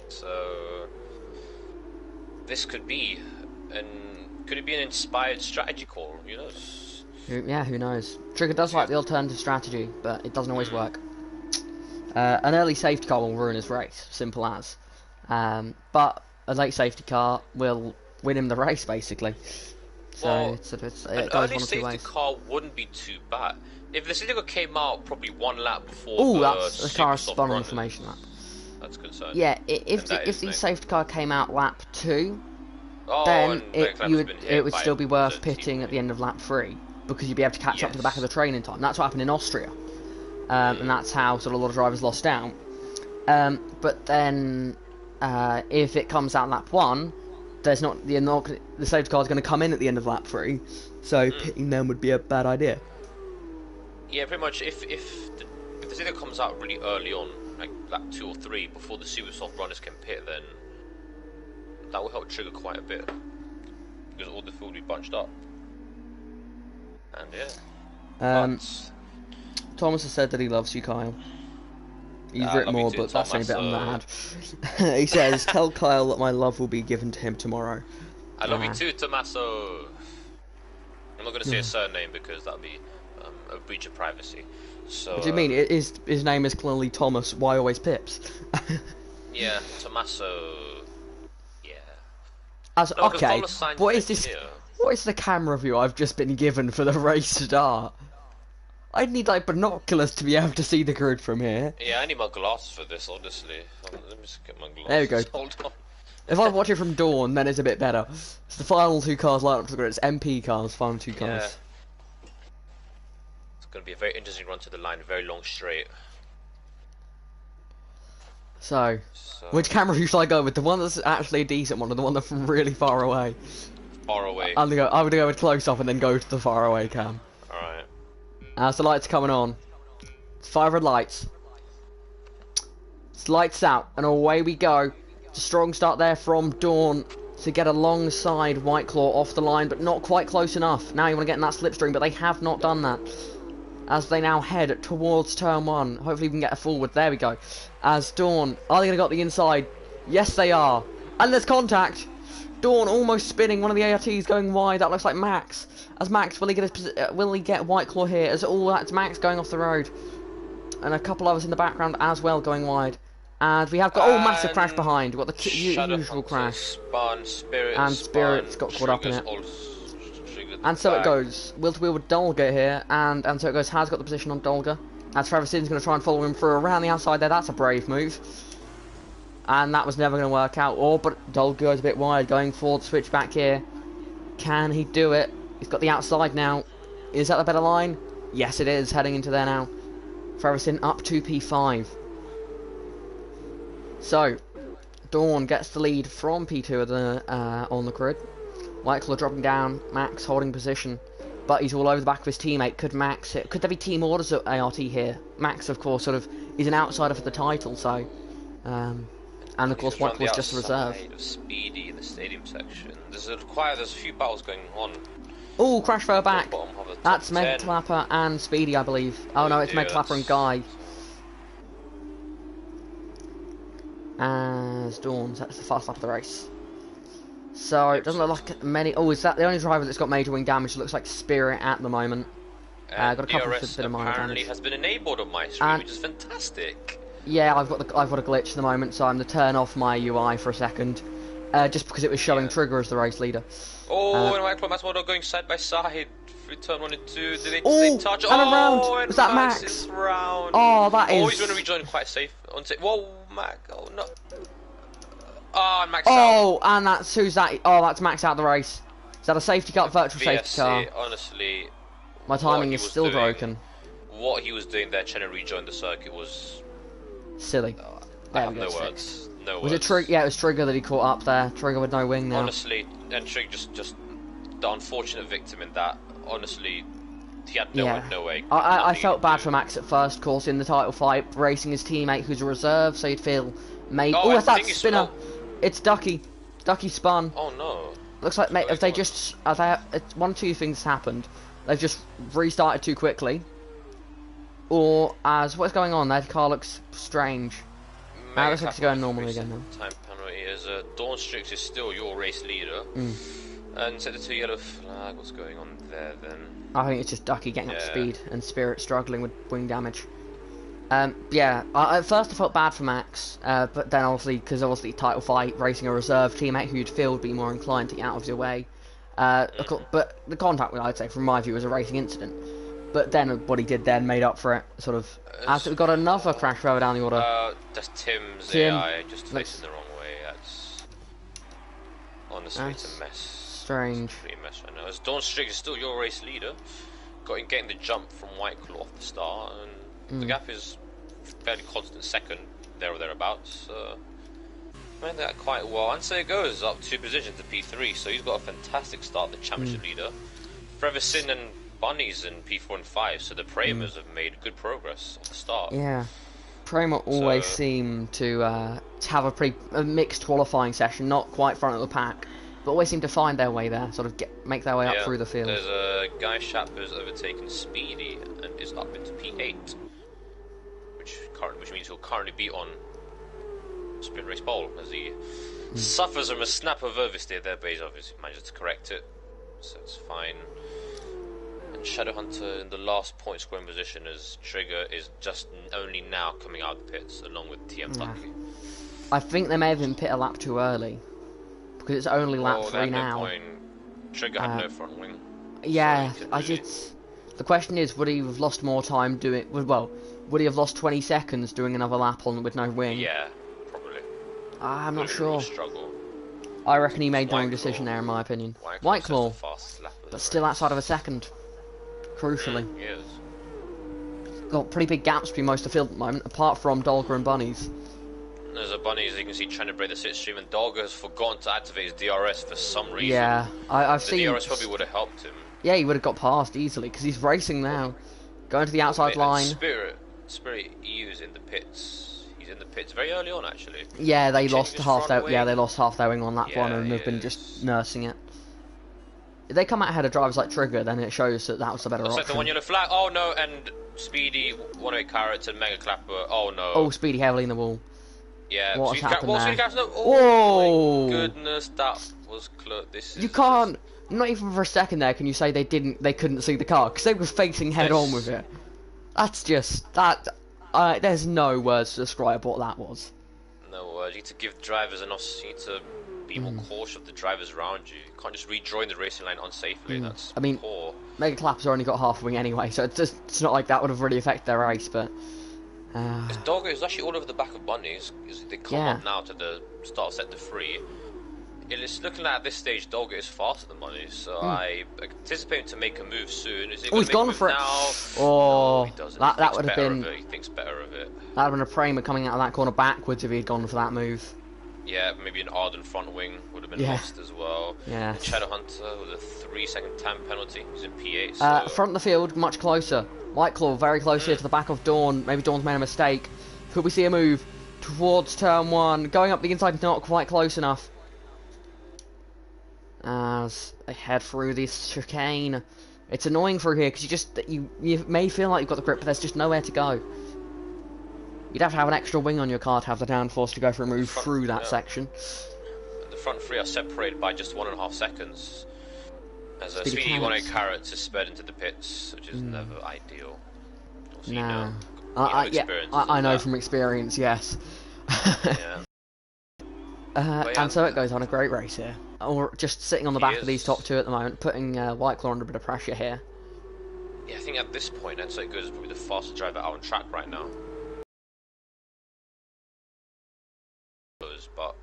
So this could be, and could it be an inspired strategy call? You know. Yeah, who knows? Trigger does like the alternative strategy, but it doesn't always work. An early safety car will ruin his race, simple as. But a late safety car will win him the race, basically. So Well, it an goes early one of two safety ways. car wouldn't be too bad. If the safety car came out probably one lap before Oh, the that's the car super spun on runners, information lap. that's concerning. Yeah, And that if is the nice. safety car came out lap 2, Oh, then and been hit it would by still be worth the pitting at teammate. the end of lap 3 because you'd be able to catch up to the back of the Yes. train in time. That's what happened in Austria, and that's how sort of a lot of drivers lost out. But then if it comes out lap 1, the safety car is going to come in at the end of lap 3, so pitting them would be a bad idea. Yeah, pretty much. If the safety car comes out really early on, like lap 2 or 3, before the super soft runners can pit, then that will help trigger quite a bit because all the food will be bunched up. And yeah. But, Thomas has said that he loves you, Kyle. He's I written love you more, too, but that's only a bit Thomas, mad. He says, "Tell Kyle that my love will be given to him tomorrow." I love you too, Tommaso. I'm not going to say a surname because that'd be a breach of privacy. So. What do you mean? His name is clearly Thomas. Why always Pips? Yeah, Tommaso. Yeah. As No, 'cause okay, Thomas signed what for is this? engineer. What is the camera view I've just been given for the race start? I'd need like binoculars to be able to see the grid from here. Yeah, I need my glasses for this, honestly. Let me just get my glasses. There we go. Hold on. If I watch it from dawn, then it's a bit better. It's the final 2 cars line up to the grid. It's MP cars, final 2 cars. Yeah. It's going to be a very interesting run to the line, very long straight. So, which camera view should I go with? The one that's actually a decent one, or the one that's from really far away? Far away. I would go with close up and then go to the far away cam. Alright. As the lights are coming on, it's 5 red lights. It's lights out, and away we go. It's a strong start there from Dawn to get alongside White Claw off the line, but not quite close enough. Now you want to get in that slipstream, but they have not done that. As they now head towards turn 1. Hopefully we can get a forward. There we go. As Dawn, are they going to got the inside? Yes, they are. And there's contact. Dawn almost spinning. One of the ARTs going wide. That looks like Max. As Max, will he get White Claw here? As all that's Max going off the road. And a couple others in the background as well going wide. And we have got massive crash behind. We've got the usual crash. Spun, Spirit, and Spirit's got caught up in it. And so it goes. Will to wheel with Dolga here, and so it goes. Has got the position on Dolga. As Trevor Sin's going to try and follow him through around the outside there. That's a brave move. And that was never going to work out. But Dolga goes a bit wide, going for the switch back here. Can he do it? He's got the outside now. Is that the better line? Yes, it is. Heading into there now. Trevor Sin up to P5. So, Dawn gets the lead from P2 on the grid. White Claw dropping down, Max holding position, but he's all over the back of his teammate. Could there be team orders at ART here? Max, of course, sort of is an outsider for the title, so, and of course White Claw's just a reserve. Of Speedy in the stadium section. There's a few battles going on. Oh, crash fur back. That's Meg 10. Clapper and Speedy, I believe. Oh no, it's Meg Clapper and Guy. As Dawn sets the fast lap of the race. So it doesn't look like many. Oh, is that the only driver that's got major wing damage? It looks like Spirit at the moment. Got a couple of DRS bit of minor apparently damage. has been enabled on my screen, which is fantastic. Yeah, I've got a glitch at the moment, so I'm going to turn off my UI for a second, just because it was showing Trigger as the race leader. Oh, and White Claw Max Moto going side by side through turn 1 and 2. Did they touch? And around. And Was that Max? Max? Is round. Oh, that is. Oh, he's going to rejoin quite safe. Whoa, Max! Oh no. Oh, and Max out. Oh, and who's that? Oh, that's Max out of the race. Is that a safety car, virtual safety car? Honestly, My timing is still broken. What he was doing there, trying to rejoin the circuit, was silly. I have no words. No was words. it Trigger? Yeah, it was Trigger that he caught up there. Trigger with no wing now. Honestly, and Trigger just the unfortunate victim in that. Honestly, he had no way. I felt bad for Max at first, of course, in the title fight, racing his teammate who's a reserve, so you'd feel maybe. Oh, it's that spinner. It's Ducky. Ducky spun. Oh no. Looks like if they just one of two things happened. They've just restarted too quickly, or as what's going on? Their car looks strange. looks like it's going normally again now. Time penalty is Dawn Strix is still your race leader. And set the 2 yellow flag. What's going on there then? I think it's just Ducky getting up to speed and Spirit struggling with wing damage. Yeah, at first I felt bad for Max, but then obviously, because obviously title fight, racing a reserve teammate who you'd feel would be more inclined to get out of your way. But the contact, I'd say, from my view, was a racing incident. But then what he did then made up for it, sort of. After we got another crash further down the order. That's Tim's Tim, AI just facing the wrong way. That's honestly, it's a mess. Strange. It's pretty mess right now. As Dawn Strix is still your race leader, getting the jump from White Claw off the start, and the gap is fairly constant second, there or thereabouts. Made that quite well, and so it goes up 2 positions to P3, so he's got a fantastic start, the championship leader. Forever Sin and Bunnies in P4 and 5, so the Pramers have made good progress off the start. Yeah. Pramer always seem to have a pretty mixed qualifying session, not quite front of the pack, but always seem to find their way there, sort of make their way up through the field. There's a Guy Shapper's overtaken Speedy and is up into P8, which means he'll currently be on Sprint Race Pole as he suffers from a snap of oversteer there, but he's obviously managed to correct it, so it's fine. And Shadowhunter in the last point scoring position as Trigger is just only now coming out of the pits along with TM Ducky. I think they may have been pit a lap too early because it's only lap 3 now. No point. Trigger had no front wing. Yeah, so I just. The question is, would he have lost more time doing? Well, would he have lost 20 seconds doing another lap on with no wing? Yeah, probably. I'm not sure. Struggle. I reckon he made the wrong decision there, in my opinion. White Claw, but still outside of a second. Crucially. Yes. Got pretty big gaps between most of the field at the moment, apart from Dolger and Bunnies. There's a Bunny, as you can see, trying to break the slipstream, and Dolger has forgotten to activate his DRS for some reason. Yeah, I've seen. The DRS probably would have helped him. Yeah, he would have got past easily because he's racing now, going to the outside line. Spirit EU's in the pits. He's in the pits very early on, actually. Yeah, they lost half their. Yeah, they lost half their wing on lap 1 and have been is. just nursing it. If they come out ahead of drivers like Trigger, then it shows that was the better option. Like the 1 yellow flag. Oh no, and Speedy, 108 Carrots, and Mega Clapper. Oh no. Oh, Speedy heavily in the wall. Yeah. What's happened there? No. Oh my goodness, that was close. You can't. Not even for a second there can you say they couldn't see the car because they were facing head on with it. That's just that. There's no words to describe what that was. No words. You need to give drivers enough. You need to be more cautious of the drivers around you. You can't just rejoin the racing line unsafely. That's poor. Mega Clapper's only got half a wing anyway, so it's not like that would have really affected their race, but. Dogger is actually all over the back of Bunnies. They come up now to the start of sector 3. It's looking like at this stage Dogger is faster than Bunnies, so I anticipate him to make a move soon. Is he he's gone for it. Now? Oh, no, he doesn't. that would have been. He thinks better of it. That would have been a Pramer coming out of that corner backwards if he had gone for that move. Yeah, maybe an Arden front wing would have been lost as well. Yeah. And Shadowhunter with a 3-second time penalty. He's in P8. So... front of the field, much closer. White Claw very close here to the back of Dawn. Maybe Dawn's made a mistake. Could we see a move towards turn 1? Going up the inside, not quite close enough. As they head through this chicane. It's annoying through here because you may feel like you've got the grip, but there's just nowhere to go. You'd have to have an extra wing on your car to have the downforce to go for a move through that section. The front 3 are separated by just 1.5 seconds. As a Speedy 108 Carrots is sped into the pits, which is never ideal. Nah. I know from experience, yes. Yeah. And so it goes on a great race here. Or just sitting on the back of these top 2 at the moment, putting White Claw under a bit of pressure here. Yeah, I think at this point, and so it goes probably the fastest driver out on track right now. But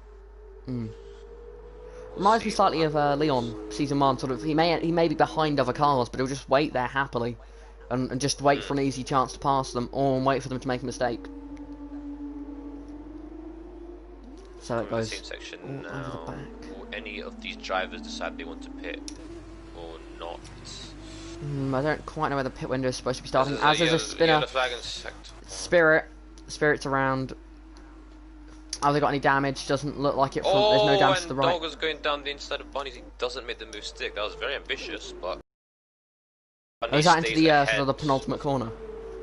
reminds me slightly of Leon season 1. Sort of, he may be behind other cars, but he'll just wait there happily, and just wait for an easy chance to pass them, or wait for them to make a mistake. So it goes same section over now. the back. Will any of these drivers decide they want to pit or not? I don't quite know where the pit window is supposed to be starting. As there's a spinner. Spirit's around. Have they got any damage? Doesn't look like it. There's no damage to the right. Dogger's going down the inside of Bunnies. He doesn't make the move stick. That was very ambitious, but. Is that into the sort of the penultimate corner?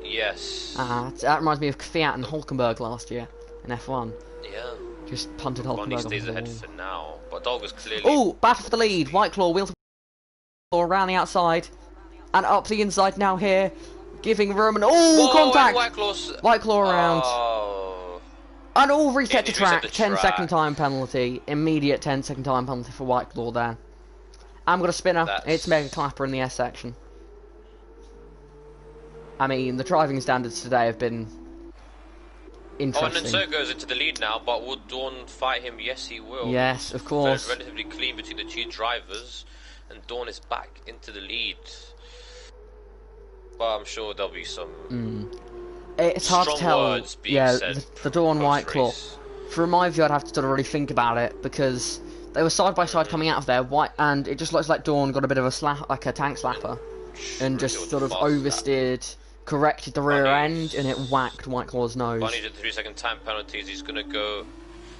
Yes. That reminds me of Fiat and Hulkenberg last year in F1. Yeah. Just punted Bunny Hulkenberg stays off the ahead wall. for now, but Dolga's clearly. Oh, battle for the lead. White Claw, wheel to wheel around the outside. And up the inside now here. Giving room and... Oh, Whoa, contact! And White Claw around. Oh. And all reset to He reset track. the 10-second track. time penalty. Immediate 10-second time penalty for White Claw there. I'm going to spinner. It's Mega Clapper in the S section. I mean, the driving standards today have been interesting. Oh, and then so goes into the lead now, but will Dawn fight him? Yes, he will. Yes, of course. Relatively clean between the two drivers, and Dawn is back into the lead. But I'm sure there'll be some It's hard to tell. words being Yeah, said the Dawn White Claw. post-race. From my view, I'd have to sort of really think about it because they were side by side coming out of there, and it just looks like Dawn got a bit of a slap, like a tank slapper, and just sort of oversteered, corrected the rear end, and it whacked White Claw's nose. Bunny did 3-second time penalties. He's gonna go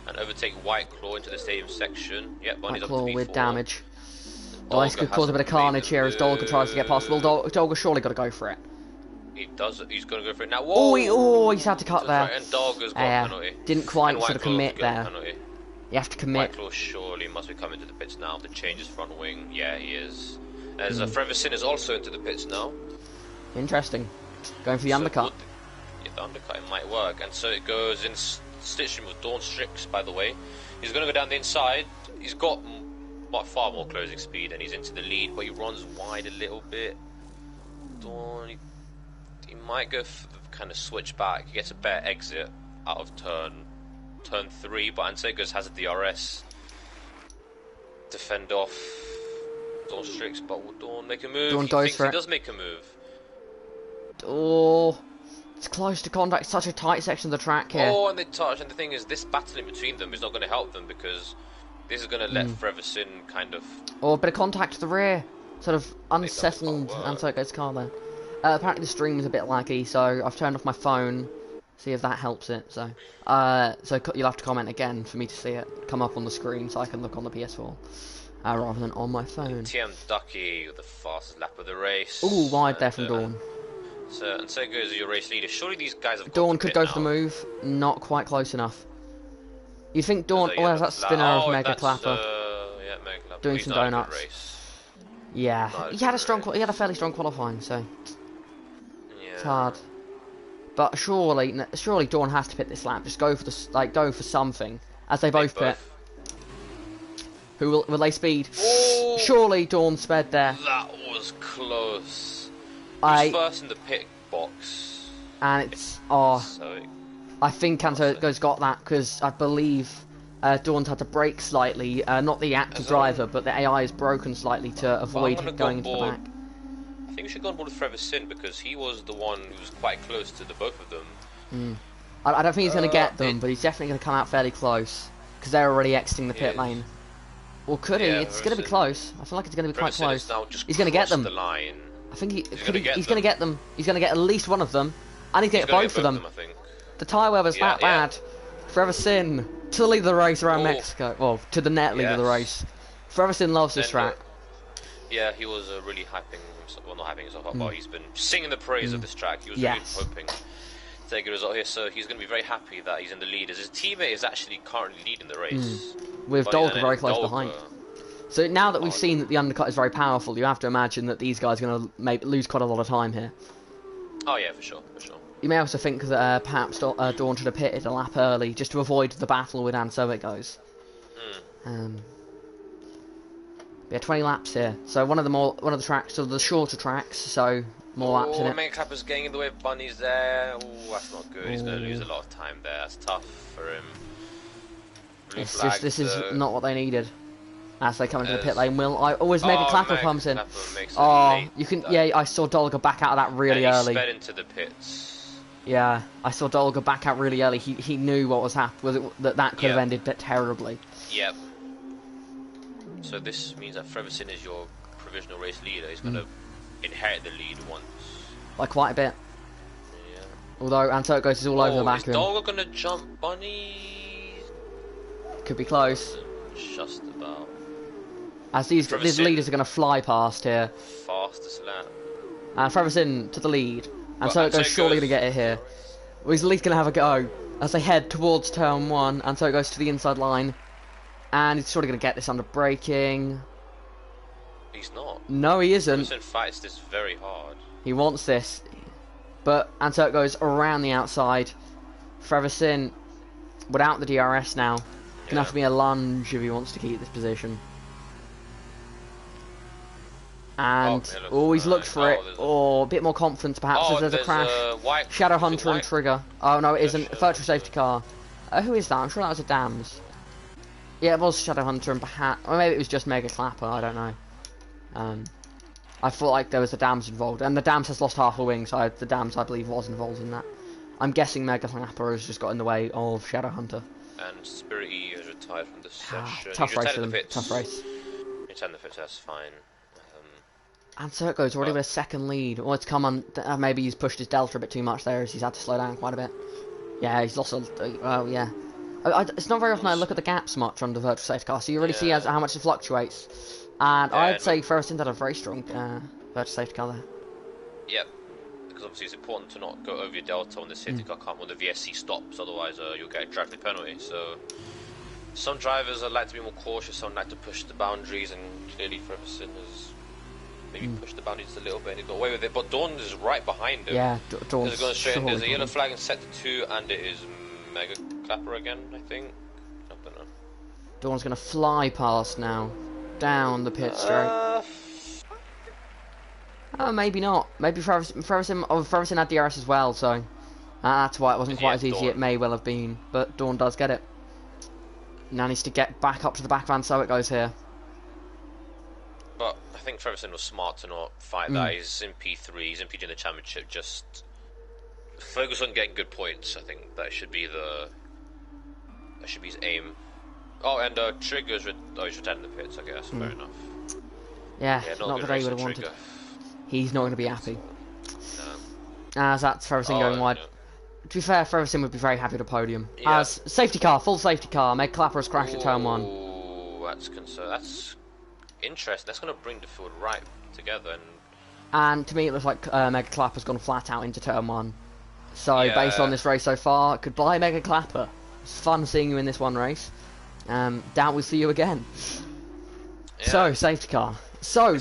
and overtake White Claw into the stadium section. Yep, Bunny's White up Claw to with V4. damage. Oh, this could cause a bit of carnage here as Dolga tries to get past. Well, Dolga surely got to go for it. He does. He's gonna go for it now. Whoa! Oh, he's had to cut there. Right, and Dolga's got a penalty. Didn't quite And sort of White Claw's commit got a there. penalty. You have to commit. White Claw surely must be coming to the pits now to change his front wing. Yeah, he is. As Freversin is also into the pits now. Interesting. Going for the undercut. Yeah, the undercut it might work. And so it goes in stitching with Dawn Strix, by the way. He's going to go down the inside. He's got far more closing speed and he's into the lead, but he runs wide a little bit. Dawn, he might go kind of switch back. He gets a better exit out of turn 3, but Ansegas has a DRS to fend off Dawn Strix, but will Dawn make a move? Dawn He goes thinks for he it. does make a move. Oh, it's close to contact. Such a tight section of the track here. Oh, and they touch, and the thing is, this battle in between them is not going to help them because this is going to let Freversin kind of... Oh, a bit of contact to the rear. Sort of unsettled Ansega's car there. Apparently the stream is a bit laggy, so I've turned off my phone. See if that helps it. So you'll have to comment again for me to see it come up on the screen, so I can look on the PS4 rather than on my phone. TM Ducky with the fastest lap of the race. Ooh, wide there from Dawn. And so goes your race leader. Surely these guys have Dawn could go for the move, not quite close enough. You think Dawn? Oh, that's that spinner of Mega Clapper yeah, Mega Clapper. doing He's some not a good donuts. race. Yeah, Not a he had good a fairly strong qualifying, so Yeah. it's hard. But surely Dawn has to pit this lap. Just go for something, as they both pit. Who will they speed? Oh, Surely Dawn sped there. that was close. Who's first in the pit box? And it's So I think Anto's got that because I believe Dawn's had to brake slightly. Not the actual driver, but the AI is broken slightly to avoid going into the back. I think we should go on board with Freversin because he was the one who was quite close to the both of them. I don't think he's going to get them, but he's definitely going to come out fairly close because they're already exiting the pit lane. Or could he? Yeah, It's going to be close. I feel like it's going to be quite Freversin is close. now just He's going to get them. crossed the line. I think he's He's going gonna to get them. He's going to get at least one of them, and he's going to get both of them. I think. The tyre weather's that bad. Freversin to the lead of the race around Mexico. Well, to the net lead of the race. Freversin loves this track. Yeah, he was really hyping himself. Well, not hyping himself up, but he's been singing the praise of this track. He was really hoping to take a result here, so he's going to be very happy that he's in the lead, as his teammate is actually currently leading the race. With Dolga very close behind. So now that we've seen that the undercut is very powerful, you have to imagine that these guys are going to lose quite a lot of time here. Oh yeah, for sure, for sure. You may also think that perhaps Dawn should have pitted a lap early, just to avoid the battle with So It Goes. Yeah, 20 laps here. So one of the tracks, so the shorter tracks, so more laps in it. Mega Clapper's getting in the way of Bunny's there. Oh, that's not good. He's going to lose a lot of time there. That's tough for him. This is not what they needed. As they come into the pit lane, Mega Clapper comes in. You can. Yeah, I saw Dolga back out of that really early. He sped into the pits. Yeah, I saw Dolga back out really early. He knew what was happening. That could have ended terribly. Yep. So this means that Freversin is your provisional race leader. He's going to inherit the lead once. By quite a bit. Yeah. Although So It Goes is all over the back of him. Is Dolga going to jump Bunny? Could be close. Just about. As these leaders are going to fly past here. Fastest lap. And Freversin to the lead. And So It Goes surely going to get it here. Well, he's at least going to have a go as they head towards turn 1, and so it goes to the inside line. And he's sort of going to get this under braking. He's not. No, he isn't. Ferguson fights this very hard. He wants this. But, and so it goes around the outside. Ferguson, without the DRS now, going to have to be a lunge if he wants to keep this position. And he's looked for it, or a bit more confidence perhaps, as there's a crash. Shadow Hunter and Trigger. Oh no, it isn't. Virtual safety car. Who is that? I'm sure that was a Dams. Yeah, it was Shadow Hunter and perhaps, or maybe it was just Mega Clapper, I don't know. I thought like there was a Dams involved, and the Dams has lost half a wing, so the Dams I believe was involved in that. I'm guessing Mega Clapper has just got in the way of Shadow Hunter. And Spirit E has retired from the session. Tough race for them, tough race. It's in the pits, that's fine. And so it goes, already with a second lead. Well, it's come on, maybe he's pushed his delta a bit too much there, as he's had to slow down quite a bit. Yeah, he's lost well, yeah. It's not very often I look at the gaps much on the virtual safety car, so you really see how much it fluctuates. And I'd say Ferguson had a very strong virtual safety car there. Yep, because obviously it's important to not go over your delta when the safety car can't, when the VSC stops, otherwise you'll get a driving penalty. So some drivers like to be more cautious, some like to push the boundaries, and clearly Ferguson has maybe pushed the boundaries a little bit and he got away with it, but Dawn is right behind him. Yeah, Dawn's going straight in. There's a yellow flag and set to 2, and it is Mega Clapper again, I think. I don't know. Dawn's going to fly past now, down the pit straight. Maybe not. Maybe Ferguson had DRS as well, so that's why it wasn't quite as easy. Dawn. It may well have been, but Dawn does get it. Now needs to get back up to the back van, so it goes here. But I think Ferguson was smart to not fight that. He's in P3, he's in PG in the championship. Just focus on getting good points. I think that should be his aim. Oh, and Trigger's he's retired in the pits. I guess fair enough. Yeah, not the day he would have wanted. He's not going to be happy. No. As that's Ferguson going wide. No. To be fair, Ferguson would be very happy with a podium. Yeah. As safety car, full safety car, Meg Clapper has crashed at turn 1. Ooh, that's interesting. That's going to bring the field right together. And to me, it looks like Mega Clapper's gone flat out into turn 1. So, based on this race so far, goodbye, Mega Clapper. It's fun seeing you in this one race. Doubt we'll see you again. Yeah. So, safety car. So,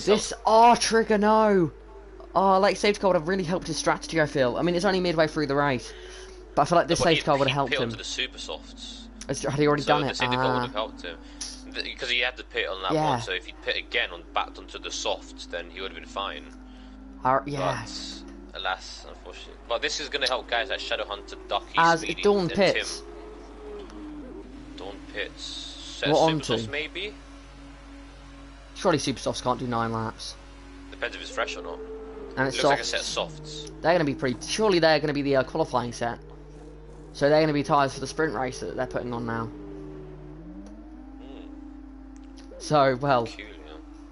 Trigger, no! Like, safety car would have really helped his strategy, I feel. I mean, it's only midway through the race. But I feel like this safety car would have helped him. To the super softs. Had he already done it? The safety car would have helped him. Because he had to pit on that one, so if he'd pit again backed onto the softs, then he would have been fine. Yeah. But, alas, unfortunately. But this is going to help guys like Shadow Hunter, Ducky, as Speedy, Dawn and pits. Tim. Dawn pits. Set what Super Softs, maybe? Surely Super Softs can't do 9 laps. Depends if it's fresh or not. And it's looks like a set of softs. They're going to be surely they're going to be the qualifying set. So they're going to be tyres for the sprint race that they're putting on now. So, well,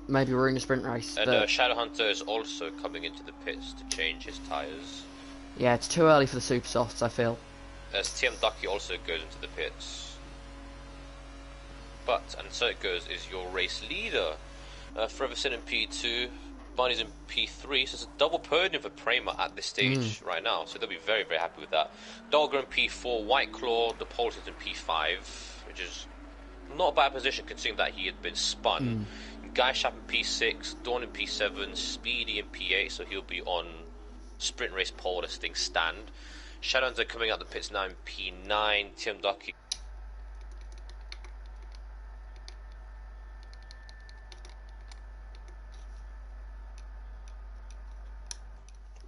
maybe we're in a sprint race. And Shadow Hunter is also coming into the pits to change his tyres. Yeah, it's too early for the super softs, I feel. As TM Ducky also goes into the pits. But, and so it goes, is your race leader. Ferguson in P2, Barney's in P3, so it's a double podium for Prema at this stage right now, so they'll be very, very happy with that. Dolger in P4, White Claw, the Poltons in P5, which is not a bad position considering that he had been spun. Guy Shap in P6, Dawn in P7, Speedy in P8, so he'll be on sprint race pole as things stand. Shadowlands are coming out the pits now in P9, Tim Ducky.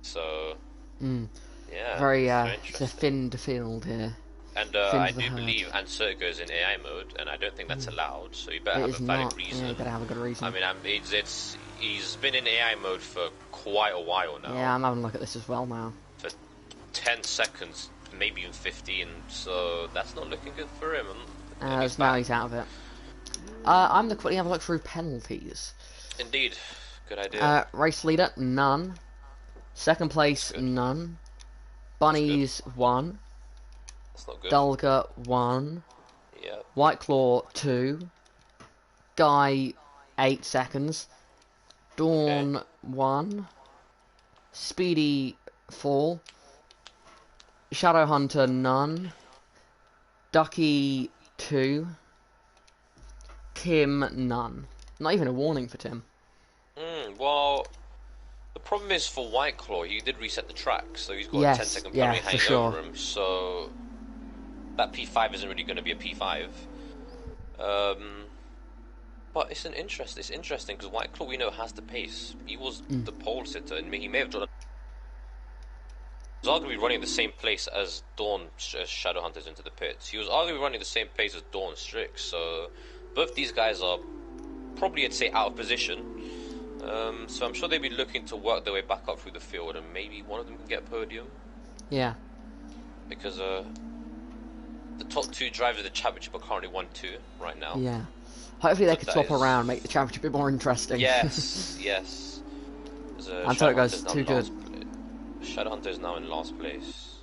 So, yeah. Very, it's a thinned field here. And I do believe Ansert goes in AI mode, and I don't think that's allowed, so you better have a valid reason. Yeah, you better have a good reason. I mean, he's been in AI mode for quite a while now. Yeah, I'm having a look at this as well now. For 10 seconds, maybe even 15, so that's not looking good for him. Now he's out of it. I'm going to quickly have a look through penalties. Indeed, good idea. Race leader, none. Second place, none. Bunnies, 1. That's not good. Dulga, 1. Yeah. White Claw, 2. Guy, 8 seconds. Dawn, 1. Speedy, 4. Shadowhunter, none. Ducky, 2. Tim, none. Not even a warning for Tim. Well, the problem is for Whiteclaw, he did reset the track, so he's got a Yes, 10-second yeah, penalty for hanging sure. over him, so that P5 isn't really going to be a P5. But it's interesting because Whiteclaw, we know, has the pace. He was the pole sitter, and he may have done. He was arguably running the same place as Dawn as Shadowhunters into the pits. He was arguably running the same place as Dawn Strix, so both these guys are probably, I'd say, out of position. So I'm sure they'd be looking to work their way back up through the field, and maybe one of them can get a podium. Yeah. Because the top 2 drivers of the championship are currently 1-2 right now. Yeah. Hopefully they So could that swap is- around, make the championship a bit more interesting. Yes, yes. Until it goes too good. Shadowhunter is now in last place.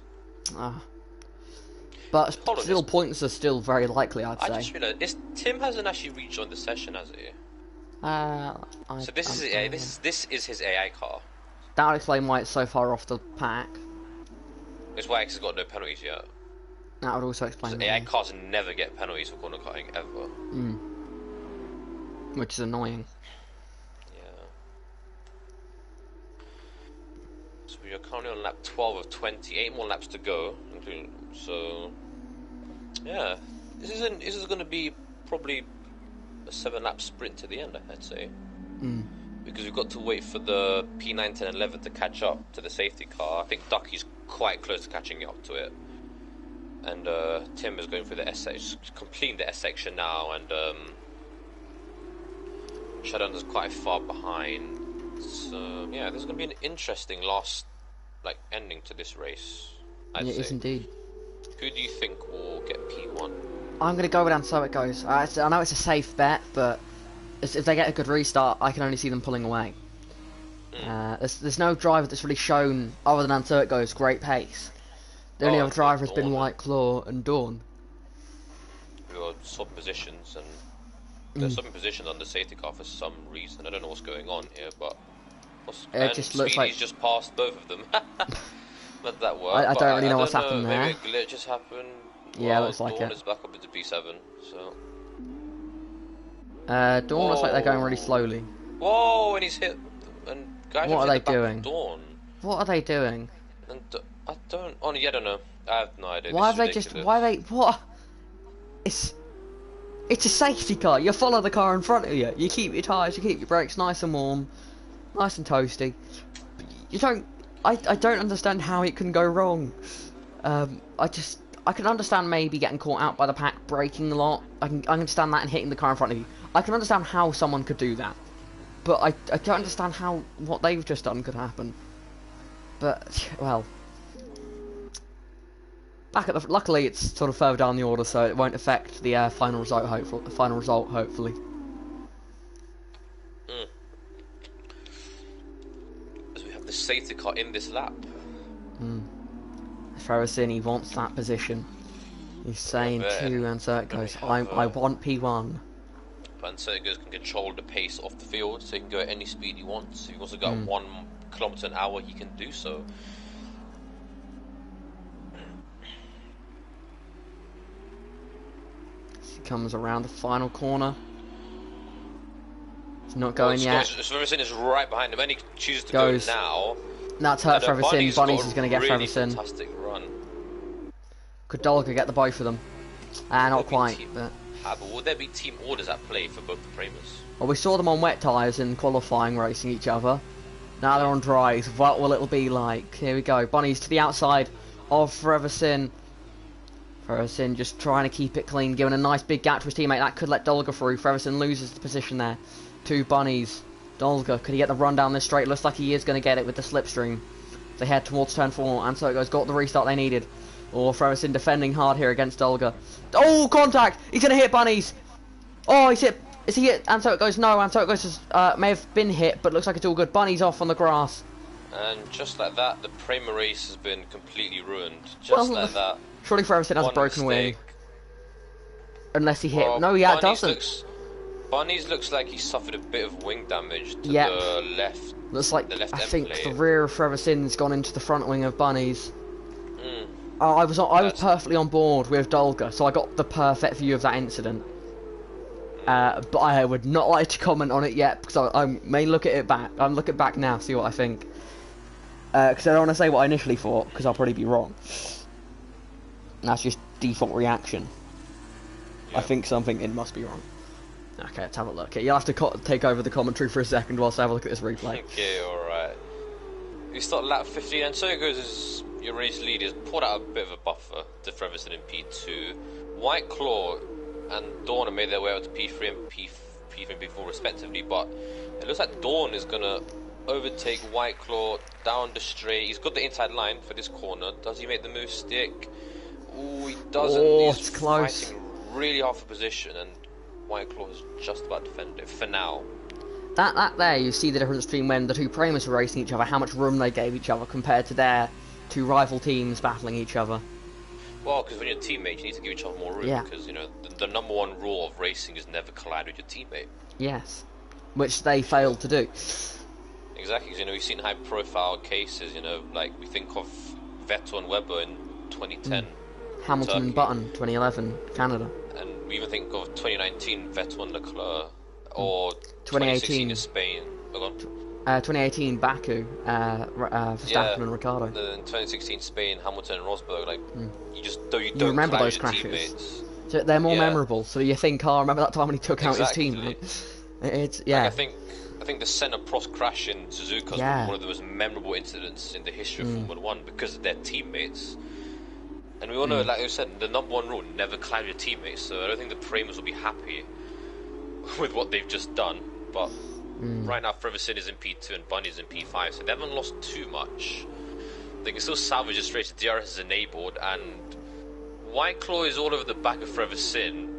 But Hold on, still, this- points are still very likely, I'd I say. just realised Tim hasn't actually rejoined the session, has he? So this is his AI car. That would explain why it's so far off the pack. It's why X has got no penalties yet. That would also explain AI why. cars never get penalties for corner cutting ever. Which is annoying. Yeah. So we are currently on lap 12 of 20. 8 more laps to go, including so. Yeah, this is going to be probably a 7-lap sprint to the end, I'd say. Because we've got to wait for the P9, 10, 11 to catch up to the safety car. I think Ducky's quite close to catching up to it. And Tim is going through the S section, completing the S section now, and Shadowhunter's quite far behind. So yeah, this is going to be an interesting last ending to this race, I'd It say. is indeed. Who do you think will get P1? I'm going to go with And So It Goes. I know it's a safe bet, but if they get a good restart, I can only see them pulling away. There's no driver that's really shown, other than And So It Goes, great pace. The only other driver has been Dawn. Whiteclaw and Dawn. We are sub positions, and they're sub positions on the safety car for some reason. I don't know what's going on here, but It just looks like- Speedy's just passed both of them. Let that work. I but don't really know don't what's happened there. Maybe a glitch has happened. Yeah, looks like Dawn it. is back up into P7. So. Dawn looks like they're going really Whoa. slowly. Whoa! And he's hit. And guys What have are hit they the back doing? of Dawn. What are they doing? And I don't. Oh, yeah, I don't know. I have no idea. Why This have is they just? ridiculous. Why they? What? It's a safety car. You follow the car in front of you. You keep your tyres, you keep your brakes nice and warm, nice and toasty. You don't. I don't understand how it can go wrong. I can understand maybe getting caught out by the pack, braking a lot. I can understand that and hitting the car in front of you. I can understand how someone could do that, but I don't understand how what they've just done could happen. But well. Luckily, it's sort of further down the order, so it won't affect the final result. Hopefully. As we have the safety car in this lap. Ferguson, he wants that position. He's saying Yeah, to, and so it goes. we have, I want P1. Van Sergers can control the pace off the field, so he can go at any speed he wants. If he wants to go at 1 kilometer an hour, he can do so. He comes around the final corner. It's not going yet. Ferguson is right behind him, and he chooses to Goes. go now. That's hurt Ferguson. Bunnies is going to get really Ferguson. Fantastic run. Could Dolga get the both of them? Not Will be quite, team- but. But will there be team orders at play for both the framers? Well, we saw them on wet tyres in qualifying racing each other. Now they're on dries. What will it be like? Here we go. Bunnies to the outside of Ferguson. Ferguson just trying to keep it clean, giving a nice big gap to his teammate. That could let Dolga through. Ferguson loses the position there. 2 Bunnies. Dolga, could he get the run down this straight? Looks like he is going to get it with the slipstream. They head towards turn 4, and so it goes. Got the restart they needed. Or Ferguson defending hard here against Dolga. Oh, contact! He's going to hit Bunnies! Oh, he's hit. Is he hit? And so it goes. No, and so it goes. May have been hit, but looks like it's all good. Bunnies off on the grass. And just like that, the Prema race has been completely ruined. Just like that. Surely Ferguson has a One broken wing. mistake. Unless he hit. Well, No, yeah, it Bunnies doesn't. Bunnies looks like he suffered a bit of wing damage to Yep. the left. Looks like the left I end think plate. the rear of Ferguson's gone into the front wing of Bunnies. I was perfectly on board with Dolga, so I got the perfect view of that incident. But I would not like to comment on it yet because I may look at it back. I'm looking back now, see what I think. Because I don't want to say what I initially thought because I'll probably be wrong. That's just default reaction. Yeah. I think something it must be wrong. Okay, let's have a look. You'll have to take over the commentary for a second whilst I have a look at this replay. Okay, alright. We start lap 15, and so it goes as your race lead has pulled out a bit of a buffer to Freverson in P2. White Claw and Dawn have made their way out to P3 and P3 and P4 respectively, but it looks like Dawn is going to overtake White Claw down the straight. He's got the inside line for this corner. Does he make the move stick? Ooh, he doesn't. Oh, He's it's close. fighting really hard for position, and White Claw is just about defended it for now. That there, you see the difference between when the two Primus were racing each other, how much room they gave each other compared to their two rival teams battling each other. Well, because when you're a teammate, you need to give each other more room. Yeah. Because, you know, the number one rule of racing is never collide with your teammate. Yes. Which they failed to do. Exactly, because, you know, we've seen high-profile cases, you know, like we think of Vettel and Webber in 2010. Hamilton Turkey. and Button, 2011, Canada. And we even think of 2019, Vettel and Leclerc, or 2018 2016 in Spain. 2018 Baku, Verstappen and Ricardo. In 2016 Spain, Hamilton and Rosberg, like, you don't remember collide those with your crashes? teammates. So they're more Yeah. memorable. So you think, oh, remember that time when he took out his Exactly. teammate? It's yeah. Like, I think the Senna Prost crash in Suzuka is one of the most memorable incidents in the history of Formula 1 because of their teammates. And we all know, like I said, the number one rule, never collide with your teammates, so I don't think the Primus will be happy with what they've just done. But right now, Freverson is in P2 and Bunny's in P5, so they haven't lost too much. They can still salvage the straight, the DRS is enabled, and White Claw is all over the back of Freverson,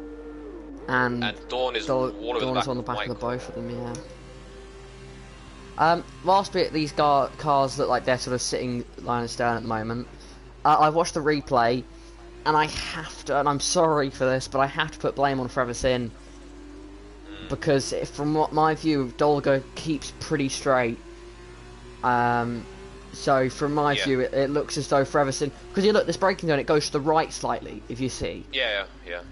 and Dawn is all over Dawn the is on the back White of the Claw. both of them, yeah. Last bit, these cars look like they're sort of sitting line and stern at the moment. I've watched the replay, and I have to, and I'm sorry for this, but I have to put blame on Freverson. Because from what my view, Dolga keeps pretty straight. So from my view, it looks as though Freverson, because you look, this braking zone, it goes to the right slightly, if you see. Yeah.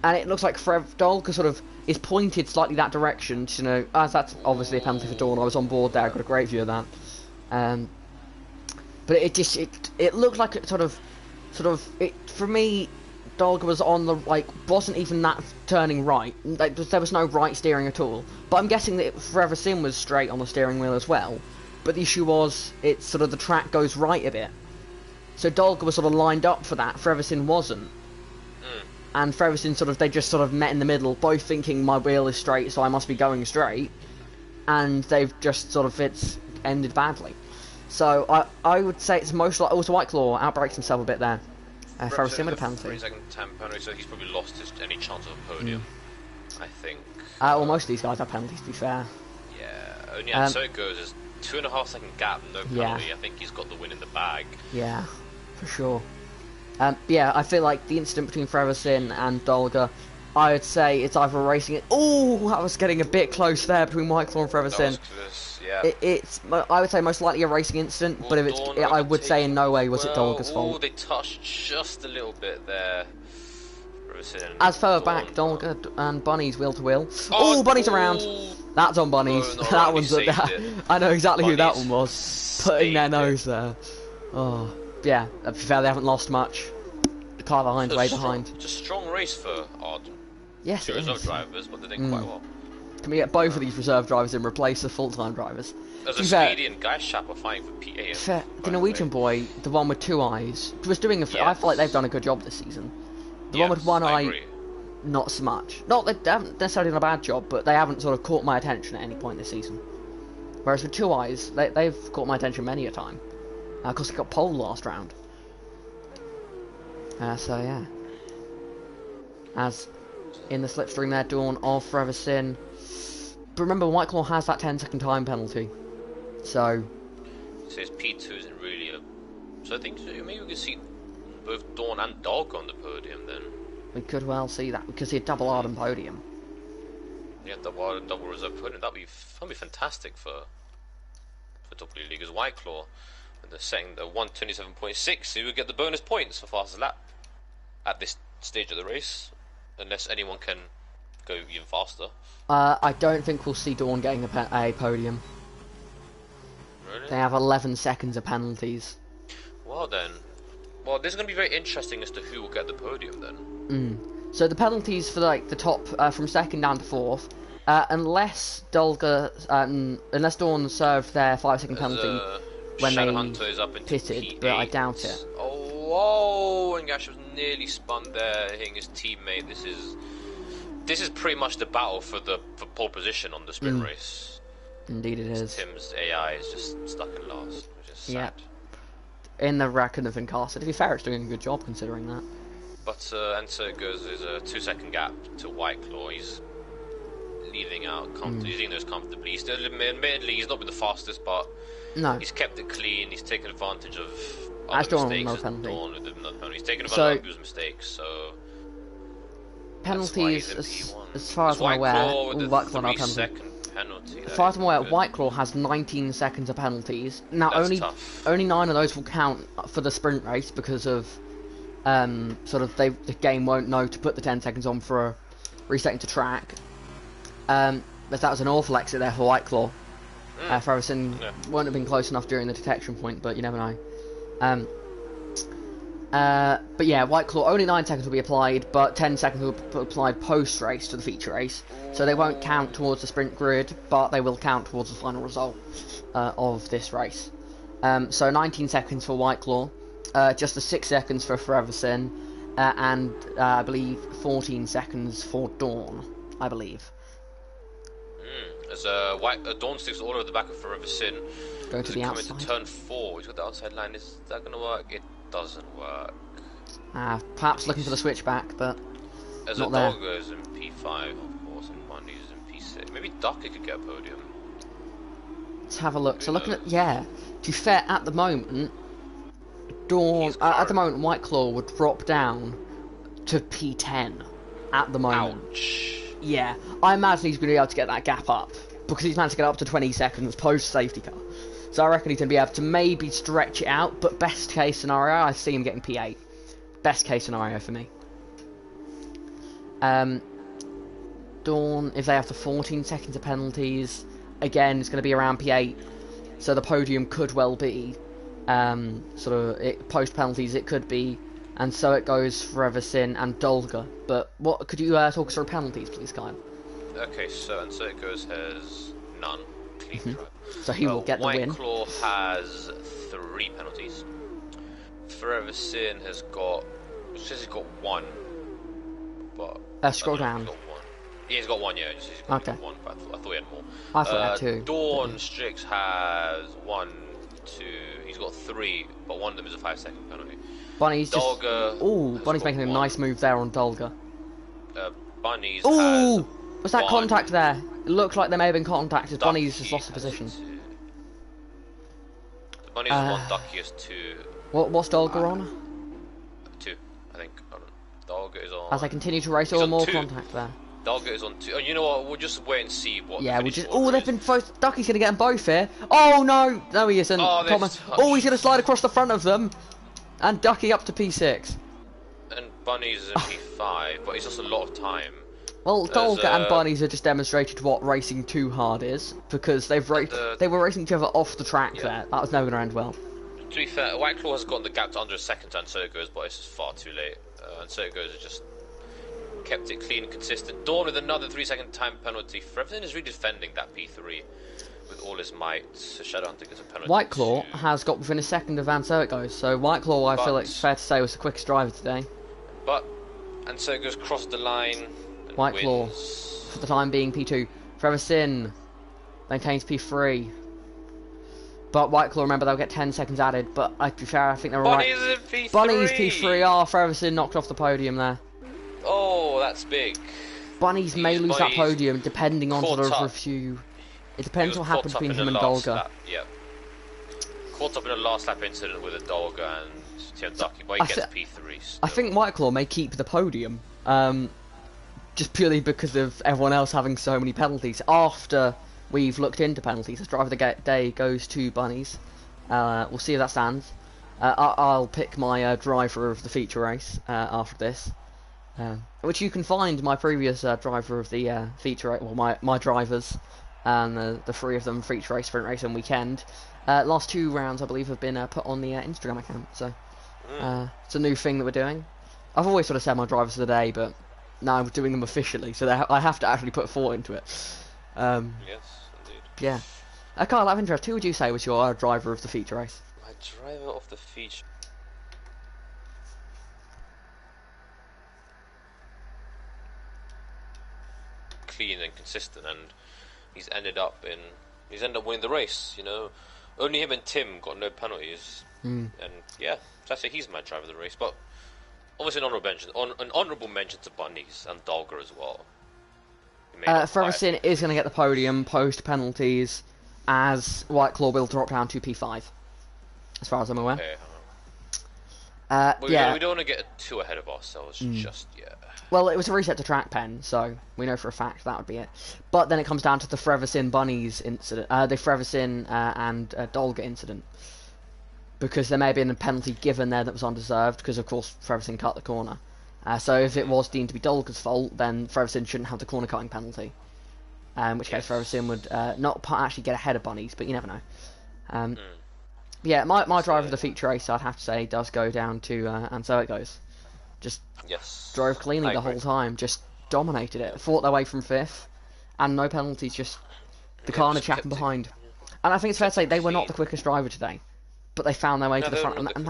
And it looks like Dolga sort of is pointed slightly that direction. You know, as that's obviously a penalty for Dawn. I was on board there. I got a great view of that. But it looked like it sort of for me. Dolga was on the, like, wasn't even that turning right. Like, there was no right steering at all. But I'm guessing that Freverson was straight on the steering wheel as well. But the issue was, it's sort of the track goes right a bit. So Dolga was sort of lined up for that. Freverson wasn't. And Freverson they just sort of met in the middle, both thinking my wheel is straight, so I must be going straight. And they've just it's ended badly. So I would say it's most like, also White Claw outbreaks himself a bit there. Freverson with a penalty. 3-second time penalty, so he's probably lost any chance of a podium, I think. Well, most of these guys have penalties, to be fair. Yeah, so it goes. There's 2.5 second gap, no penalty. I think he's got the win in the bag. Yeah, for sure. Yeah, I feel like the incident between Freverson and Dolga, I would say it's either racing it. Oh, I was getting a bit close there between White Claw and Freverson. It's I would say most likely a racing incident, but if I would say in no way was it Dolga's fault. They touched just a little bit there. As further back, Dolga and Bunny's wheel to wheel. Oh, Bunny's around. That's on Bunny's. That one's I know exactly who that one was. Putting their nose there. Oh, yeah. To be fair, they haven't lost much. The car behind's way behind. It's a strong race for odd. Yes, it is. Reserve drivers, but they're doing quite well. Can we get both of these reserve drivers and replace the full-time drivers? There's a Speedy and Guy Schapper fighting for PA. The Norwegian boy, the one with two eyes, was doing I feel like they've done a good job this season. The one with one eye, not so much. Not that they haven't necessarily done a bad job, but they haven't sort of caught my attention at any point this season. Whereas with two eyes, they've caught my attention many a time. Because they got pole last round. So yeah. As in the slipstream there, Dawn of Freverson. But remember, White Claw has that 10-second time penalty. So it says P2 isn't really a... So I think maybe we could see both Dawn and Dog on the podium then. We could well see that. We could see a double Arden podium. Yeah, double Arden, double reserve podium. That'd be fantastic for W League as White Claw. And they're setting the 1:27.6, so you would get the bonus points for fastest lap at this stage of the race, unless anyone can go even faster. I don't think we'll see Dawn getting a podium. Really? They have 11 seconds of penalties. Well then, this is going to be very interesting as to who will get the podium then. So the penalties for like the top from second down to fourth, unless Dawn served their 5-second penalty when Shadow they Hunter is up into pitted, P8. but I doubt it. Oh, and Gash was nearly spun there, hitting his teammate. This is pretty much the battle for pole position on the sprint race. Indeed it is. Tim's AI is just stuck in last, which is sad. Yep. In the reckon of Incasta. To be fair, it's doing a good job considering that. But and so it goes. There's a 2-second gap to Whiteclaw. He's leading out. He's leading those comfortably. Admittedly, he's not been the fastest, but no, he's kept it clean. He's taken advantage of As other Dawn mistakes. with no penalty. Dawn with no penalty. He's taken advantage of people's mistakes. So penalties, as far as I'm aware, Whiteclaw no penalty. Penalty. As far as I'm aware, Whiteclaw has 19 seconds of penalties. Now, only 9 of those will count for the sprint race because of the game won't know to put the 10 seconds on for resetting to track. But that was an awful exit there for Whiteclaw. Ferguson won't have been close enough during the detection point, but you never know. But yeah, Whiteclaw, only 9 seconds will be applied, but 10 seconds will be applied post-race to the feature race. So they won't count towards the sprint grid, but they will count towards the final result of this race. So 19 seconds for Whiteclaw, just the 6 seconds for Forever Sin, and I believe 14 seconds for Dawn, I believe. As Dawn sticks all over the back of Forever Sin. Go to the outside. Coming to turn 4, he's got the outside line. Is that going to work? It doesn't work. Perhaps looking for the switchback, but as not a there. dog goes in P5, of course, and Bundy's in P6. Maybe Ducky could get a podium. Let's have a look. So looking at, to be fair, at the moment, Dawn, at the moment, Whiteclaw would drop down to P10 at the moment. Ouch. Yeah, I imagine he's going to be able to get that gap up because he's managed to get up to 20 seconds post safety car. So I reckon he's going to be able to maybe stretch it out, but best case scenario, I see him getting P8. Best case scenario for me. Dawn, if they have the 14 seconds of penalties, again, it's going to be around P8. So the podium could well be, post penalties, it could be, and so it goes Forever Sin and Dolga. But what could you talk us through penalties, please, Kyle? Okay, so it goes has none. Clean drive. So he will get the win. Whiteclaw has 3 penalties. Forever Sin has got. It says he's got 1. But Scroll down. Yeah, he's got 1. Yeah, he's got 1. But I thought he had more. I thought he had 2. Dawn Strix has 1, 2. He's got 3, but one of them is a 5-second penalty. Bunny's Dolga. Ooh, Bunny's making a nice move there on Dolga. Bunny's. Ooh, was that 1. contact there? It looked like there may have been contact as Ducky Bunny's just lost the position. Bunny's 1, Ducky is 2. What's Dolga on? 2, I think. Dolga is on. As I continue to race, He's or on more 2. contact there. Dolga is on 2. Oh, you know what? We'll just wait and see what. Yeah, the we'll just. finish order Oh, they've is. been both. Ducky's gonna get them both here. Oh no, no he isn't. Oh, He's gonna slide across the front of them, and Ducky up to P6. And Bunny's in P5, but he's just a lot of time. Well, Dolga and Bunnies have just demonstrated what racing too hard is, because they were racing each other off the track there. That was never going to end well. To be fair, Whiteclaw has gotten the gap to under a second to Ansogo's, but it's just far too late. Ansogo's has just kept it clean and consistent. Dawn with another 3-second time penalty. Everything is really defending that P3 with all his might. So Shadowhunter gets a penalty. Whiteclaw has got within a second of Ansogo's, so Whiteclaw, I feel it's fair to say, was the quickest driver today. But Ansogo's crossed the line. Whiteclaw, for the time being, P2. Forever Sin maintains P3. But Whiteclaw, remember, they'll get 10 seconds added. But to be fair, I think they're Bunny's right. in P3. Bunny's P3. Forever Sin knocked off the podium there. Oh, that's big. Bunny's may lose that podium depending on sort of up. review. It depends what happens between him and Dolga. Yeah. Caught up in a last lap incident with a Dolga and Tim Ducky, but he gets P3 still. I think Whiteclaw may keep the podium. Just purely because of everyone else having so many penalties. After we've looked into penalties, the driver of the day goes to Bunnies. We'll see if that stands. I'll pick my driver of the feature race after this, which you can find my previous driver of the feature race, well, my drivers, and the three of them, feature race, sprint race, and weekend. Last 2 rounds, I believe, have been put on the Instagram account, so it's a new thing that we're doing. I've always sort of said my drivers of the day, but now I'm doing them officially, so I have to actually put thought into it. Yes, indeed. Yeah. Kyle, out of interest, who would you say was your driver of the feature race? My driver of the feature. Clean and consistent, and he's ended up winning the race. You know, only him and Tim got no penalties, and yeah, so I say he's my driver of the race. But obviously, an honourable mention to Bunnies and Dolger as well. Ferguson is going to get the podium post penalties, as White Claw will drop down to P5, as far as I'm aware. Okay. Yeah. We don't want to get too ahead of ourselves just yet. Well, it was a reset to track pen, so we know for a fact that would be it. But then it comes down to the Freversin Bunnies incident, the Freversin and Dolga incident, because there may have been a penalty given there that was undeserved, because of course Freversin cut the corner. So if it was deemed to be Dolga's fault, then Freversin shouldn't have the corner cutting penalty. In which case Freversin would not actually get ahead of Bunnies, but you never know. Yeah, my driver of the feature race, I'd have to say, does go down to, and so it goes. Just drove cleanly the whole time, just dominated it, fought their way from 5th, and no penalties, just the carnage happened behind. And I think it's fair to say they were not the quickest driver today, but they found their way to the front, and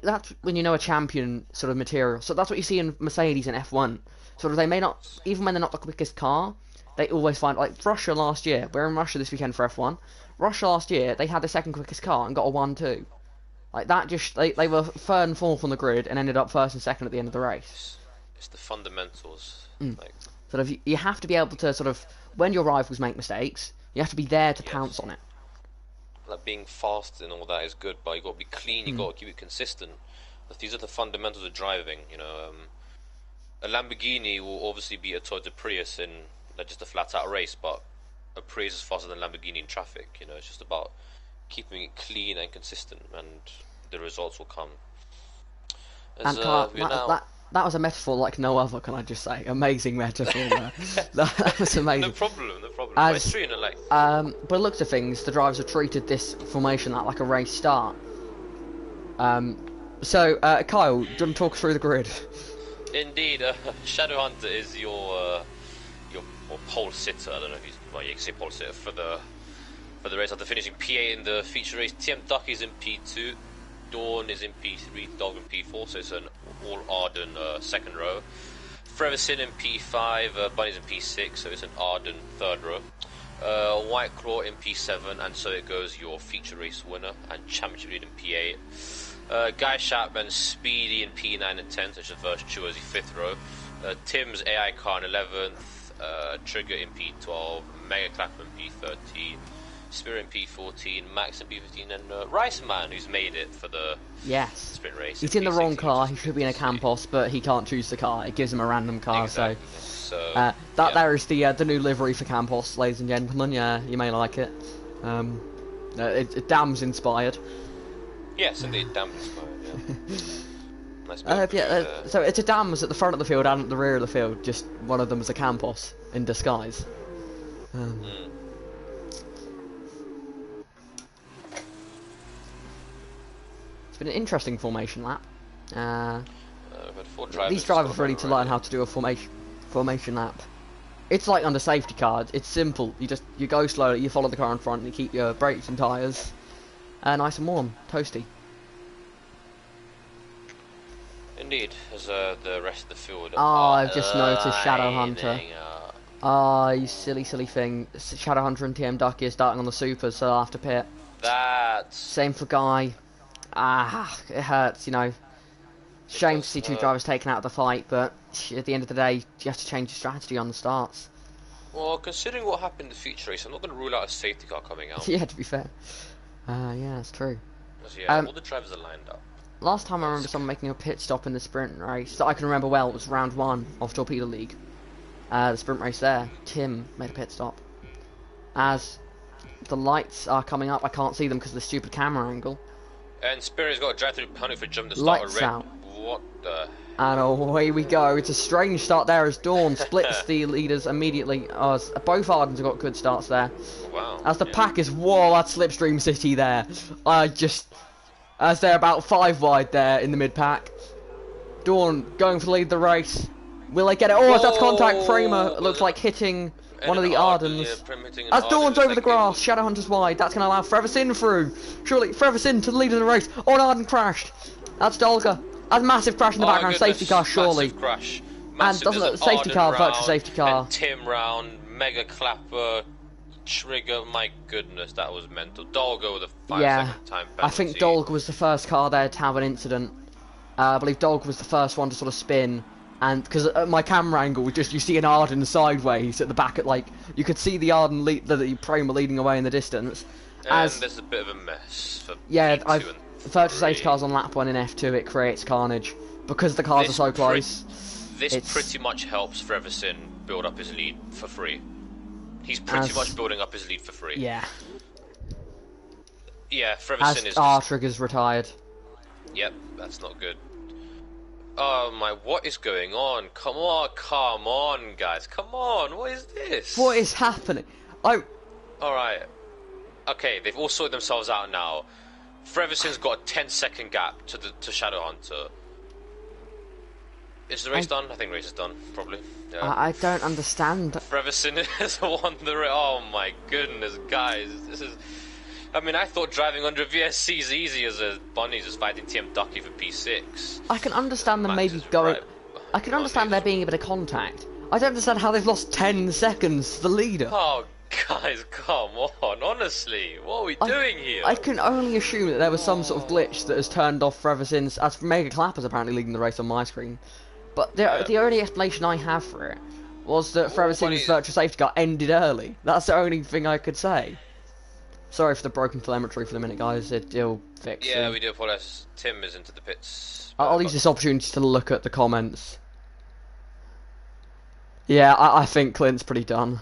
that's when you know a champion sort of material. So that's what you see in Mercedes and F1. Sort of, they may not, even when they're not the quickest car, they always find, like Russia last year, we're in Russia this weekend for F1, Russia last year, they had the second quickest car and got a 1-2. Like that, just they were 3rd and 4th on the grid and ended up 1st and 2nd at the end of the race. It's the fundamentals. Like, sort of, you have to be able to sort of, when your rivals make mistakes, you have to be there to pounce on it. Like being fast and all that is good, but you got to be clean. You got to keep it consistent. But these are the fundamentals of driving. You know, a Lamborghini will obviously beat a Toyota Prius in just a flat-out race, but a Prius is faster than Lamborghini in traffic. You know, it's just about keeping it clean and consistent, and the results will come. That was a metaphor like no other, can I just say? Amazing metaphor there. That was amazing. No problem. It's true, but it looks at things, the drivers have treated this formation like a race start. So, Kyle, do you want to talk through the grid? Indeed, Shadowhunter is your pole sitter. I don't know if you can say pole sitter for the race after finishing P8 in the feature race. TM Duck is in P2, Dawn is in P3, Dog in P4, so it's an all Arden second row. Freversin in P5, Bunny's in P6, so it's an Arden third row. White Claw in P7, and so it goes your feature race winner and championship lead in P8. Guy Chapman, Speedy in P9 and 10, so it's the first Chuazi 5th row. Tim's AI car in 11th, Trigger in P12, Mega Clapman P13, Spirit in P14, Max in P15, and Rice Man, who's made it for the sprint race. He's in the wrong car, he should be in a Campos, but he can't choose the car, it gives him a random car, exactly. There is the new livery for Campos, ladies and gentlemen, yeah, you may like it. Dam's inspired. Yes, indeed, Dam's inspired, yeah. Nice so it's a Dam's at the front of the field and at the rear of the field, just one of them is a Campos in disguise. It's been an interesting formation lap. These drivers are ready to learn how to do a formation lap. It's like under safety cars. It's simple. You go slowly, you follow the car in front, and you keep your brakes and tyres nice and warm, toasty. Indeed, as the rest of the field. I've just noticed Shadowhunter. You silly thing. Shadowhunter and TM Ducky are starting on the supers, so they'll have to pit. Same for Guy. It hurts, you know. Shame to see 2 drivers taken out of the fight, but at the end of the day, you have to change your strategy on the starts. Well, considering what happened in the feature race, I'm not going to rule out a safety car coming out. Yeah, to be fair. Yeah, that's true. All the drivers are lined up. Last time I remember someone making a pit stop in the sprint race that I can remember well was round 1 of Torpedo League. The sprint race there, Tim made a pit stop. As The lights are coming up. I can't see them because of the stupid camera angle. And Spirit's got a drive through penalty for jumping the start of Lights red. out. What the? And away we go. It's a strange start there as Dawn splits the leaders immediately. Both Ardens have got good starts there. Wow. As the pack is, whoa, that's Slipstream City there. As they're about 5 wide there in the mid-pack. Dawn going for the lead of the race. Will they get it? Oh, that's contact. Framer looks like hitting one of the Ardens. As Dawn's over the grass, Shadowhunter's wide. That's going to allow Forever Sin through. Surely, Forever Sin to the lead of the race. Oh, an Arden crashed. That's Dolga. A massive crash in the background. Safety car, surely. Massive crash. And doesn't look safety car, virtual safety car. And Tim round, Mega Clapper, Trigger. My goodness, that was mental. Dolga with a 5-second time penalty. I think Dolga was the first car there to have an incident. I believe Dolga was the first one to sort of spin. And because at my camera angle, just you see an Arden sideways at the back, you could see the Arden the Prima leading away in the distance. And there's a bit of a mess for virtual safety cars on lap 1 in F2, it creates carnage because the cars are so close. This pretty much helps Forever Sin build up his lead for free. He's pretty much building up his lead for free. Yeah. Yeah, Forever Sin is. R-Trigger's retired. Yep, that's not good. Oh my, what is going on? Come on, guys, come on, what is this? What is happening? Alright. Okay, they've all sorted themselves out now. Forever Sin's got a 10-second gap to Shadowhunter. Is the race done? I think the race is done, probably. Yeah. I don't understand. Forever Sin has won the race. Oh my goodness, guys, this is... I mean, I thought driving under a VSC is easy as a Bunnies is fighting TM Ducky for P6. I can understand them maybe going... I can understand there being a bit of contact. I don't understand how they've lost 10 seconds to the leader. Oh, guys, come on, honestly, what are we doing here? I can only assume that there was some sort of glitch that has turned off Forever Sin's, as Mega Clapper's apparently leading the race on my screen. But the only explanation I have for it was that Forever Sin's virtual safety car ended early. That's the only thing I could say. Sorry for the broken telemetry for the minute, guys. It'll fix it. Yeah, we do apologise. Tim is into the pits. I'll use this opportunity to look at the comments. Yeah, I think Clint's pretty done.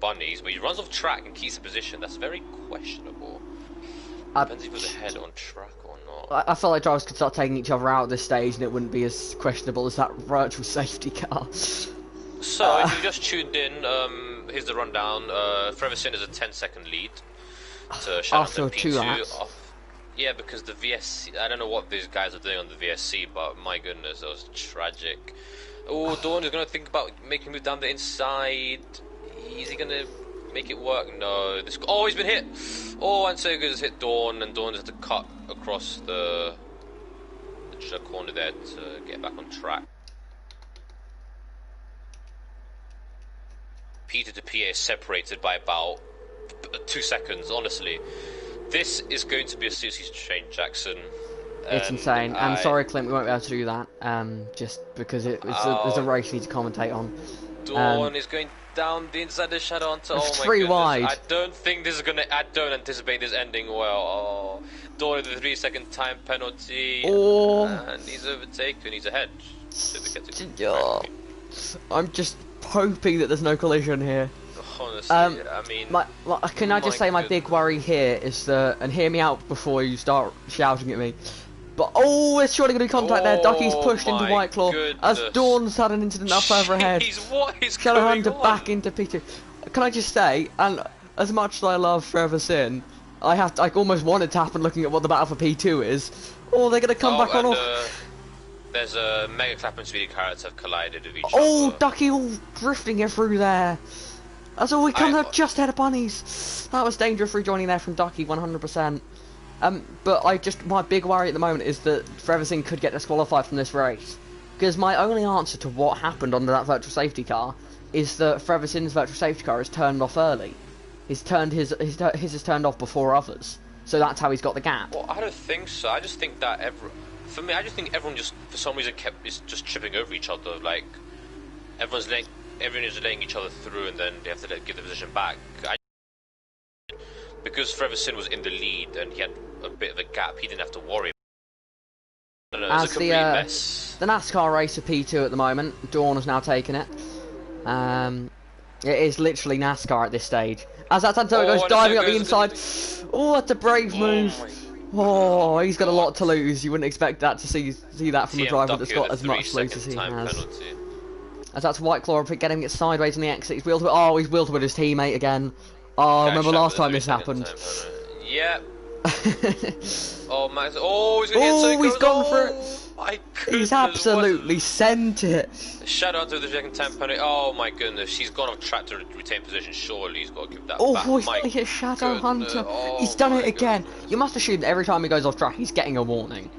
Bunnies, but he runs off track and keeps the position. That's very questionable. Depends if he was ahead on track or not. I felt like drivers could start taking each other out at this stage and it wouldn't be as questionable as that virtual safety car. So, if you just tuned in, here's the rundown. Forever Sin is a 10-second lead to Shadowhunter P2. 2 laps. Yeah, because the VSC, I don't know what these guys are doing on the VSC, but my goodness, that was tragic. Oh, Dawn is going to think about making a move down the inside. Is he going to make it work? No. Oh, he's been hit! Oh, and Sega has hit Dawn, and Dawn has to cut across the corner there to get back on track. Peter to PA is separated by about 2 seconds, honestly. This is going to be a seriously strange Jackson. It's insane. I'm sorry, Clint, we won't be able to do that, just because it's a race we need to commentate on. Dawn is going down the inside of the Shadowhunter. Oh my 3 goodness. wide. I don't anticipate this ending well. Oh, Dawn with a 3-second time penalty. Oh. And he's overtaken. He's ahead. I'm just hoping that there's no collision here. Honestly, I mean... Can I just say my big worry here is that... And hear me out before you start shouting at me. But, there's surely going to be contact there. Ducky's pushed into Whiteclaw. As Dawn's had an incident up further ahead. What is going on? Back into P2. Can I just say, and as much as I love Forever Sin, I almost want it to happen looking at what the battle for P2 is. Oh, they're going to come back on off. There's a Mega Clap and Speedy Carrots have collided with each other. Oh, Ducky all drifting it through there. That's all we come out just ahead of Bunnies. That was dangerous rejoining there from Ducky, 100%. But my big worry at the moment is that Forever Sin could get disqualified from this race. Because my only answer to what happened under that virtual safety car is that Forever Sin's virtual safety car is turned off early. His is turned off before others. So that's how he's got the gap. Well, I don't think so. I just think that for me, I just think everyone just, for some reason, is just tripping over each other. Like, everyone is letting each other through, and then they have to give the position back. because Freverson was in the lead and he had a bit of a gap, he didn't have to worry. I don't know, it was a complete mess. The NASCAR race of P2 at the moment, Dawn has now taken it. It is literally NASCAR at this stage. As that Santoyo goes diving up the inside. Oh, that's a brave move. Oh, he's got a lot to lose. You wouldn't expect that to see that from a driver that's got as much to lose as he has. As that's White Claw getting it sideways on the exit. He's wheeled with his teammate again. Oh, remember last time this happened? Yep. Oh, Max. Oh, he's gonna get he's gone for it. My goodness, he's absolutely sent it. Shout out to the second time penalty. Oh my goodness, she's gone off track to retain position. Surely he's got to give that back. He's going to hit Shadow Hunter. He's done it again. You must assume that every time he goes off track, he's getting a warning.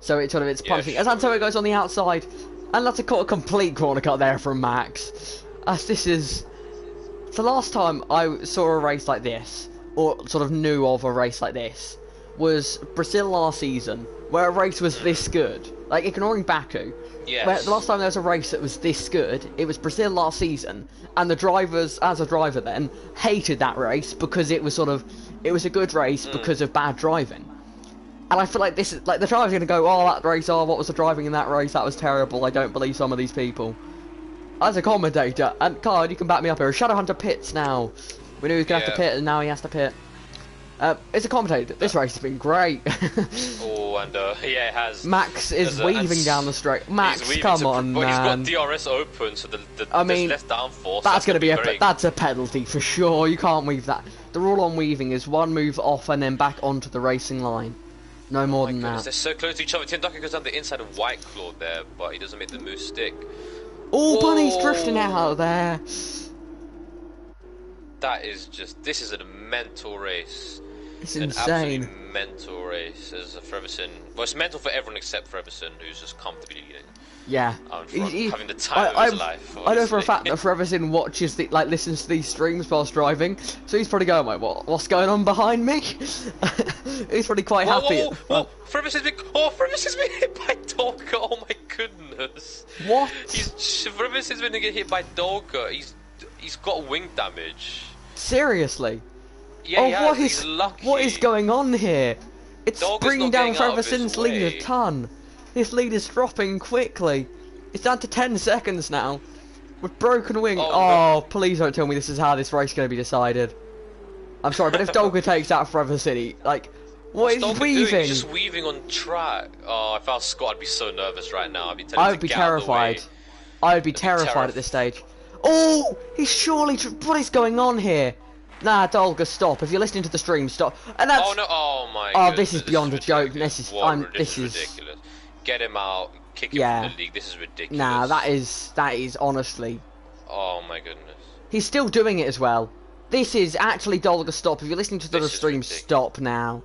So it's punishing. As Antonio goes on the outside, and that's a complete corner cut there from Max. As this is the last time I saw a race like this, or sort of knew of a race like this, was Brazil last season, where a race was this good. Like, ignoring Baku, where the last time there was a race that was this good, it was Brazil last season, and the drivers, as a driver then, hated that race because it was a good race because of bad driving. And I feel like this is, like, the driver's gonna go, oh, that race, what was the driving in that race, that was terrible, I don't believe some of these people. As a commentator, and Card, you can back me up here, Shadowhunter pits now. We knew he was gonna have to pit, and now he has to pit. As a commentator, this race has been great. Yeah, it has. Max is weaving down the straight. Max, come on, man. He's got DRS open, so there's less downforce. That's going to be that's a penalty for sure. You can't weave that. The rule on weaving is one move off and then back onto the racing line. No more than that. They're so close to each other. Tim Ducker goes down the inside of White Claw there, but he doesn't make the move stick. Oh, Bunny's drifting out of there. This is a mental race. It's insane. An absolutely mental race as a Freverson. Well, it's mental for everyone except Freverson, who's just comfortably leading. Yeah. Having the time of his life. Honestly. I know for a fact that Freverson watches listens to these streams whilst driving, so he's probably going like, what's going on behind me? He's probably quite happy. Freverson's been hit by Dolga. Oh my goodness. What? Freverson's been hit by Dolga. He's got wing damage. Seriously? Yeah, he's lucky. What is going on here? It's Dolga's bringing down Freverson's lead a ton. His lead is dropping quickly. It's down to 10 seconds now. With broken wing. No. Please don't tell me this is how this race is going to be decided. I'm sorry, but if Dolga takes out Forever City, like, what is he weaving? He's just weaving on track. Oh, if I was Scott, I'd be so nervous right now. I would be terrified. I would be terrified at this stage. Oh, he's surely. What is going on here? Nah, Dolga, stop. If you're listening to the stream, stop. And that's. Oh no! Oh my. Oh, this is beyond a joke. This is. This is ridiculous. Get him out. Kick him from the league. This is ridiculous. Nah, that is honestly. Oh my goodness. He's still doing it as well. This is actually Dolga, stop. If you're listening to the stream, stop now.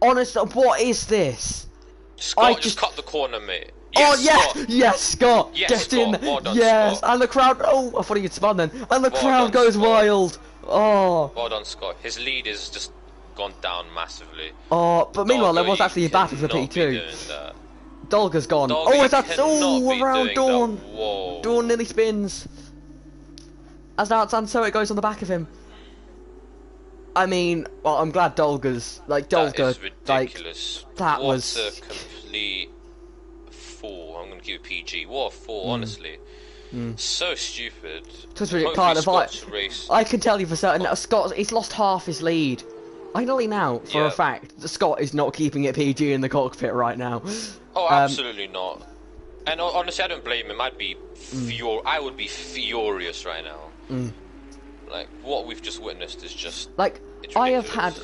Honestly, what is this? Scott, just cut the corner, mate. Yes, yes, Scott, yes, get Scott. in, Well done, yes, Scott. And the crowd, I thought he'd spun then, and the crowd goes wild, Well done, Scott, his lead is just gone down massively. But meanwhile, there was actually a battle for P2. Dolga's gone, around Dawn, Dawn nearly spins, as now so it goes on the back of him. I mean, well, I'm glad Dolga, that is ridiculous. That was a complete fool. I'm going to give it PG. What a fool, honestly. So stupid. I can tell you for certain that Scott, he's lost half his lead. I know now for a fact that Scott is not keeping it PG in the cockpit right now. Oh, absolutely not. And honestly, I don't blame him. I'd be I would be furious right now. Like, what we've just witnessed is just like I have had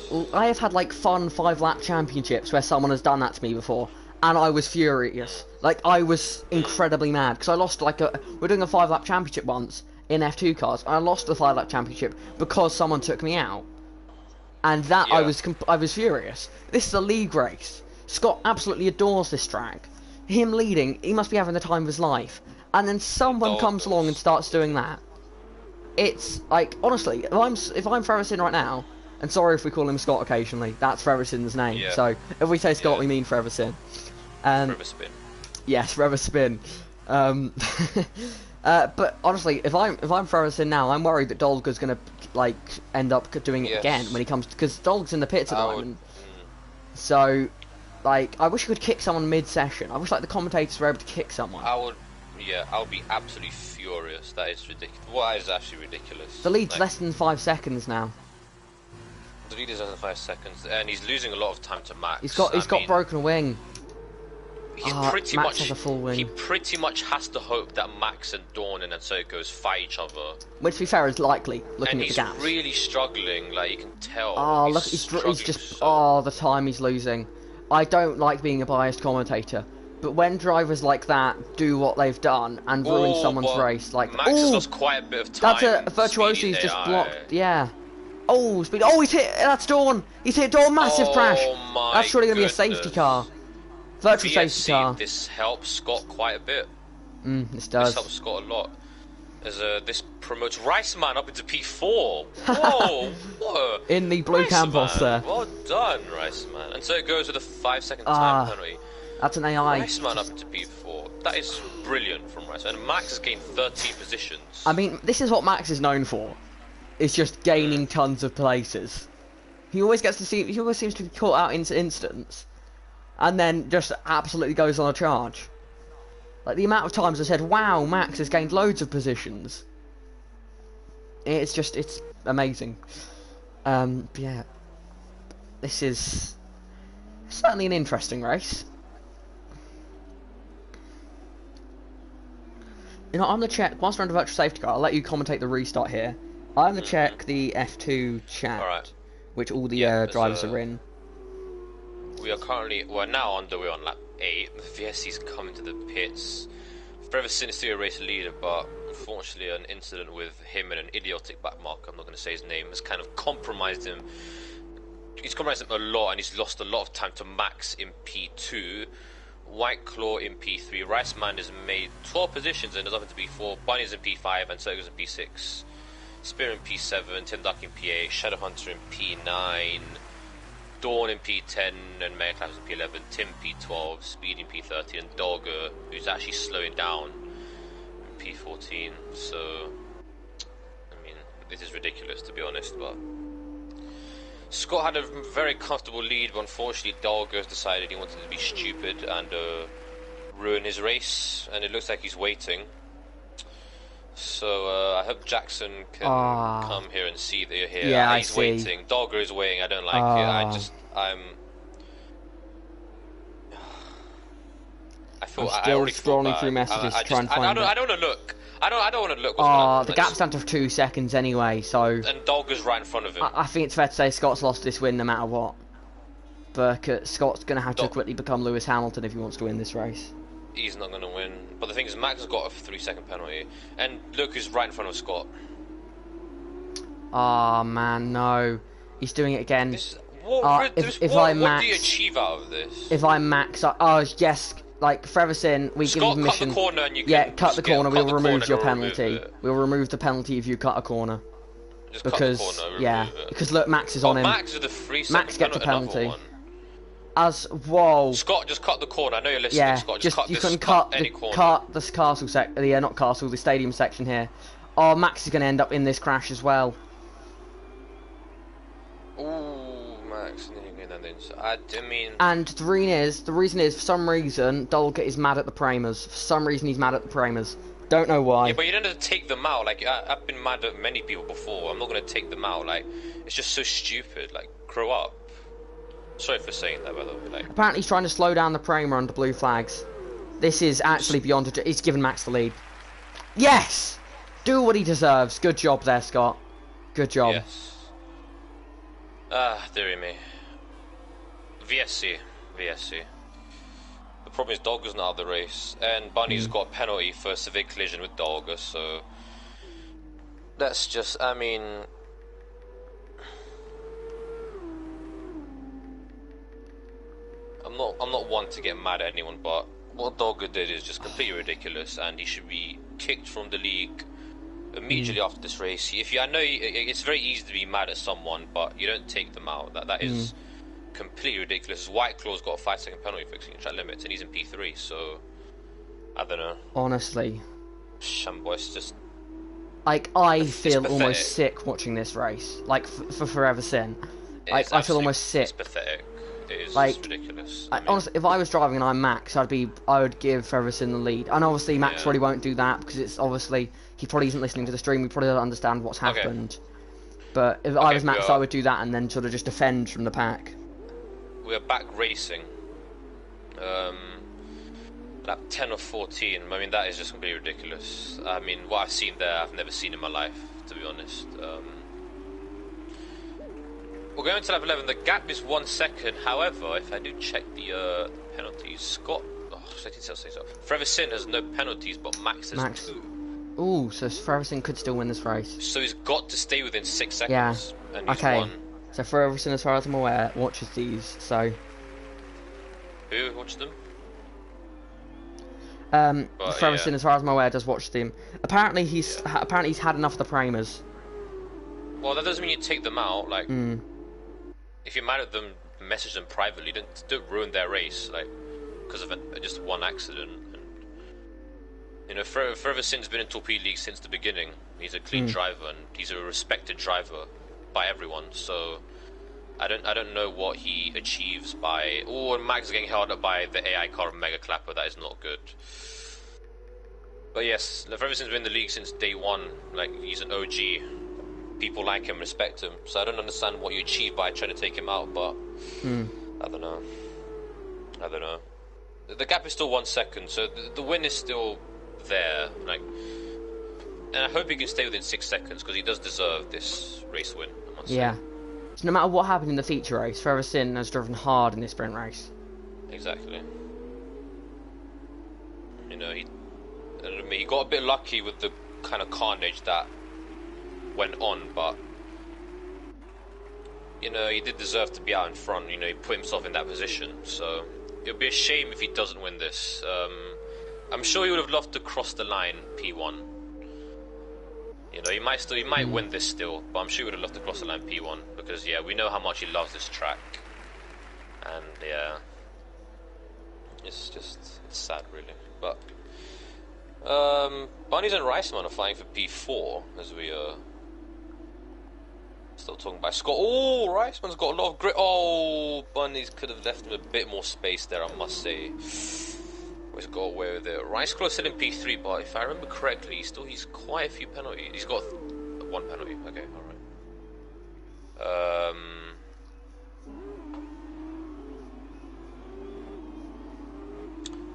like fun 5-lap championships where someone has done that to me before, and I was furious. Like, I was incredibly mad because I lost we're doing a 5-lap championship once in F2 cars, and I lost the 5-lap championship because someone took me out, and that I was furious. This is a league race. Scott absolutely adores this track. Him leading, he must be having the time of his life, and then someone comes along and starts doing that. It's like, honestly, if I'm Freverson right now, and sorry if we call him Scott occasionally, that's Freverson's name. Yeah. So if we say Scott, we mean Freverson. Forever spin. Yes, Forever spin. But honestly, if I'm Ferguson now, I'm worried that Dolga's gonna like end up doing it again Yes. when he comes because Dolga's in the pits at the I would. moment. So, like, I wish you could kick someone mid-session. I wish like the commentators were able to kick someone. I would. Yeah, I would be absolutely furious. That is ridiculous. What is actually ridiculous? The lead's Like, less than 5 seconds now. the lead is under 5 seconds, and he's losing a lot of time to Max. He's got broken wing. He's Max pretty much. has a full wing. He pretty much has to hope that Max and Dawn and Soko's fight each other. Which, to be fair, is likely looking And at the gaps. he's really struggling. Like you can tell. Oh, look, he's just the time he's losing. I don't like being a biased commentator, but when drivers like that do what they've done and ruin someone's race, like Max has lost quite a bit of time. That's a Virtuosi's just blocked. Yeah. Oh, speed! Oh, he's hit. That's Dawn. He's hit Dawn. Massive crash. That's surely gonna be a safety car. Virtual safety car. This helps Scott quite a bit. This does. This helps Scott a lot. As this promotes Riceman up into P4. Whoa! Whoa! In the blue canvas there. Well done, Riceman. And so it goes with a 5-second time penalty. That's an AI. Riceman up into P4. That is brilliant from Riceman. And Max has gained 13 positions. I mean, this is what Max is known for. It's just gaining tons of places. He always seems to be caught out into instance, and then just absolutely goes on a charge. Like the amount of times I said, "Wow, Max has gained loads of positions." It's amazing. Yeah, this is certainly an interesting race. You know, I'm gonna check once we're under virtual safety car. I'll let you commentate the restart here. I'm gonna check the F2 chat, which all the drivers are in. We are now underway on lap 8. Viesi's coming to the pits. Forever since the race leader, but unfortunately an incident with him and an idiotic backmark, I'm not going to say his name, has kind of compromised him. He's compromised him a lot, and he's lost a lot of time to Max in P2. White Claw in P3. Riceman has made 12 positions and is up into P4. Bunny's in P5 and Sergo's in P6. Spear in P7, Tim Duck in P8, Shadowhunter in P9, Dawn in P10, and Megaclaps in P11, Tim P12, Speed in P13, and Dogger, who's actually slowing down, in P14. So, I mean, this is ridiculous to be honest, but Scott had a very comfortable lead, but unfortunately Dogger's decided he wanted to be stupid and ruin his race, and it looks like he's waiting. So I hope Jackson can come here and see that you're here. Yeah, he's waiting. Dogger is waiting. I don't like it. I feel I'm still scrolling through messages to try and find it. I don't want to look. I don't want to look. What's the gap's down to 2 seconds anyway, so. And Dogger's right in front of him. I think it's fair to say Scott's lost this win no matter what. But Scott's going to have to quickly become Lewis Hamilton if he wants to win this race. He's not going to win. But the thing is, Max has got a 3-second penalty. And look who's right in front of Scott. Oh man, no. He's doing it again. What do you achieve out of this? If I max, yes, like forever sin, we give you mission. Cut the corner and you can cut the corner, we'll remove your penalty. We'll remove the penalty if you cut a corner. Just cut the corner, because look, Max is on him. Max with a 3-second Max gets a penalty. Scott, just cut the corner. I know you're listening, Scott. Just cut you this, can cut any corner. Cut this castle not castle, the stadium section here. Oh, Max is going to end up in this crash as well. Ooh, Max. I mean... And the reason is, for some reason, Dolga is mad at the Primers. For some reason, he's mad at the Primers. Don't know why. Yeah, but you don't have to take them out. Like, I've been mad at many people before. I'm not going to take them out. Like, it's just so stupid. Like, grow up. Sorry for saying that, by the way. Like, apparently he's trying to slow down the Primer under blue flags. This is actually beyond he's given Max the lead. Yes! Do what he deserves. Good job there, Scott. Good job. Yes. Dearie me. VSC. The problem is Dogger's not out of the race, and Bunny's got a penalty for a severe collision with Dogger, so that's just, I mean... I'm not one to get mad at anyone, but what Dogger did is just completely ridiculous, and he should be kicked from the league immediately after this race. I know it's very easy to be mad at someone, but you don't take them out. That is completely ridiculous. White Claw's got a 5-second penalty for exceeding track limits, and he's in P3, so I don't know. Honestly, Shambo, it's just Like, I it's feel pathetic. almost sick watching this race. Like, for Forever Sin. Like, It's I feel absolutely, almost sick. It's pathetic. It is Like, just ridiculous. I mean, honestly, if I was driving and I'm Max, I would give Forever Sin the lead. And obviously, Max yeah. probably won't do that because it's obviously he probably isn't listening to the stream. He probably doesn't understand what's Okay. happened. But if I was Max, we are- I would do that and then sort of just defend from the pack. We're back racing. Lap 10 or 14. I mean, that is just completely ridiculous. I mean, what I've seen there, I've never seen in my life, to be honest. We're going to lap 11. The gap is 1 second. However, if I do check the penalties, Scott. Oh, I didn't say so. Forever Sin has no penalties, but Max has 2. Ooh, so Forever Sin could still win this race. So he's got to stay within 6 Yeah. seconds. And he's Okay. won. So Forever Sin, as far as I'm aware, watches these. So. Who watched them? Forever Sin, yeah. as far as I'm aware, does watch them. Apparently, he's had enough of the primers. Well, that doesn't mean you take them out. Like, if you're mad at them, message them privately. Don't ruin their race, like, because of just one accident. And, you know, Forever Sin's been in Torpedo League since the beginning. He's a clean driver, and he's a respected driver by everyone. So, I don't know what he achieves by. Oh, and Max is getting held up by the AI car of Mega Clapper. That is not good. But yes, Forever Sin's been in the league since day one. Like, he's an OG. People like him, respect him. So I don't understand what you achieve by trying to take him out, but I don't know. The gap is still 1 second, so the win is still there. Like, and I hope he can stay within 6 seconds because he does deserve this race win. I must say. Yeah. So no matter what happened in the feature race, Forever Sin has driven hard in this sprint race. Exactly. You know, he got a bit lucky with the kind of carnage that went on, but you know, he did deserve to be out in front. You know, he put himself in that position, so it'll be a shame if he doesn't win this. I'm sure he would have loved to cross the line P1. You know, he might win this still, but I'm sure he would have loved to cross the line P1 because yeah, we know how much he loves this track, and yeah, it's sad really. But Bunnies and Riceman are flying for P4 as we still talking about Scott. Oh, Riceman's got a lot of grit. Oh, Bunnies could have left him a bit more space there, I must say. Always got away with it. Rice Claw's still in P3, but if I remember correctly, he's quite a few penalties. He's got 1 penalty. Okay, alright.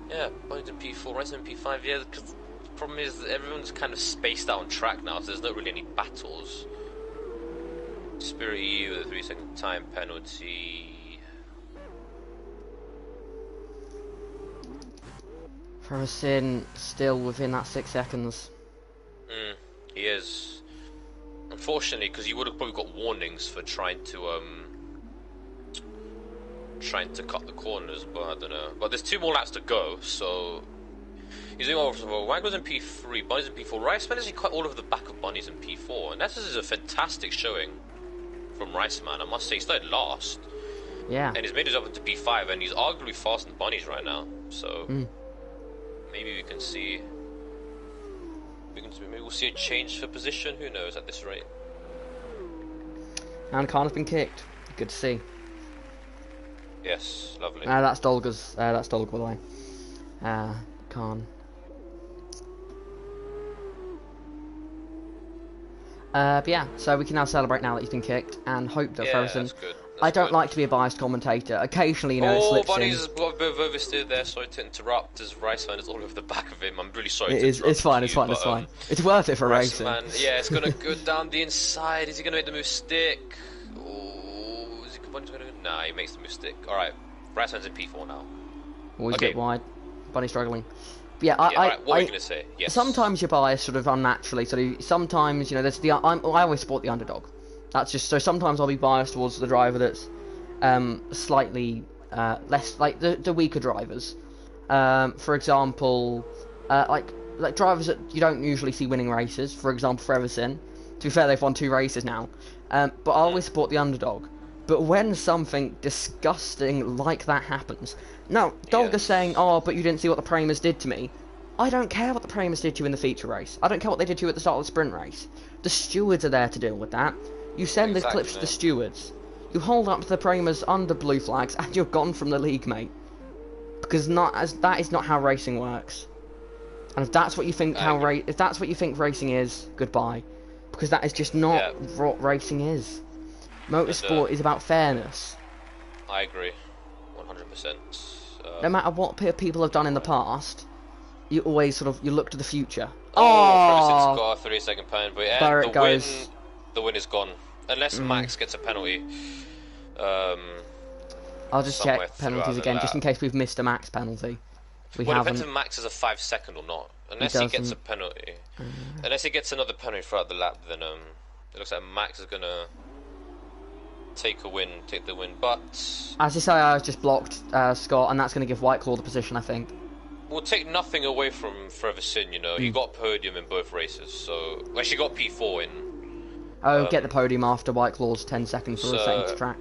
Yeah, Bunnies in P4, Rice in P5. Yeah, because the problem is that everyone's kind of spaced out on track now, so there's not really any battles. Spirit EU with a 3-second time penalty. Forever Sin still within that 6 seconds. He is. Unfortunately, because he would have probably got warnings for trying to cut the corners, but I don't know. But there's 2 more laps to go, so he's doing well. Wangler's in P3, Bunnies in P4. Riceman is quite all over the back of Bunnies in P4, and this is a fantastic showing from Riceman. I must say, he started last. Yeah. And he's made it up into P5, and he's arguably faster than Bunnies right now. So maybe we can see. Maybe we'll see a change for position. Who knows at this rate? And Khan has been kicked. Good to see. Yes, lovely. That's Dolga's. That's Dolga, by the way. Khan. But yeah, so we can now celebrate now that he's been kicked and hope that Ferguson. That's good. I don't like to be a biased commentator. Occasionally, you know, it slips Bunnies in. has got a bit of oversteer there. Sorry to interrupt. As Riceman is all over the back of him. I'm really sorry. It to is. interrupt It's fine. you, It's fine. but, It's fine. It's worth it for racing. Yeah, it's gonna go down the inside. Is he gonna make the move stick? Oh, is he Bunny's gonna? Nah, he makes the move stick. All right, Riceman's in P4 now. Always Okay. a bit wide. Bunny struggling. But yeah, Alright, what are you gonna say? Yes. Sometimes you're biased sort of unnaturally. Sometimes, you know, there's I always support the underdog. That's just so. Sometimes I'll be biased towards the driver that's slightly less like the weaker drivers. For example, like drivers that you don't usually see winning races. For example, Forever Sin. To be fair, they've won 2 races now. But I always support the underdog. But when something disgusting like that happens, now Dolga's saying, "Oh, but you didn't see what the primers did to me." I don't care what the Primus did to you in the feature race. I don't care what they did to you at the start of the sprint race. The stewards are there to deal with that. You send the clips to the stewards. You hold up the Primus under blue flags, and you're gone from the league, mate. Because that is not how racing works. And if that's what you think if that's what you think racing is, goodbye. Because that is just not what racing is. Motorsport is about fairness. I agree, 100%. No matter what people have done in the past, you always you look to the future. Ferguson's got a 3-second penalty, but yeah, there it goes. The win is gone. Unless Max gets a penalty. I'll just check penalties again, just in case we've missed a Max penalty. It depends if Max is a 5-second or not. Unless he gets a penalty. Unless he gets another penalty throughout the lap, then it looks like Max is going to take the win. But as you say, I just blocked Scott, and that's going to give Whiteclaw the position, I think. We'll take nothing away from Ferguson, you know. He got podium in both races, so... Well, she got P4 in... get the podium after Whiteclaw's 10 seconds for setting to track.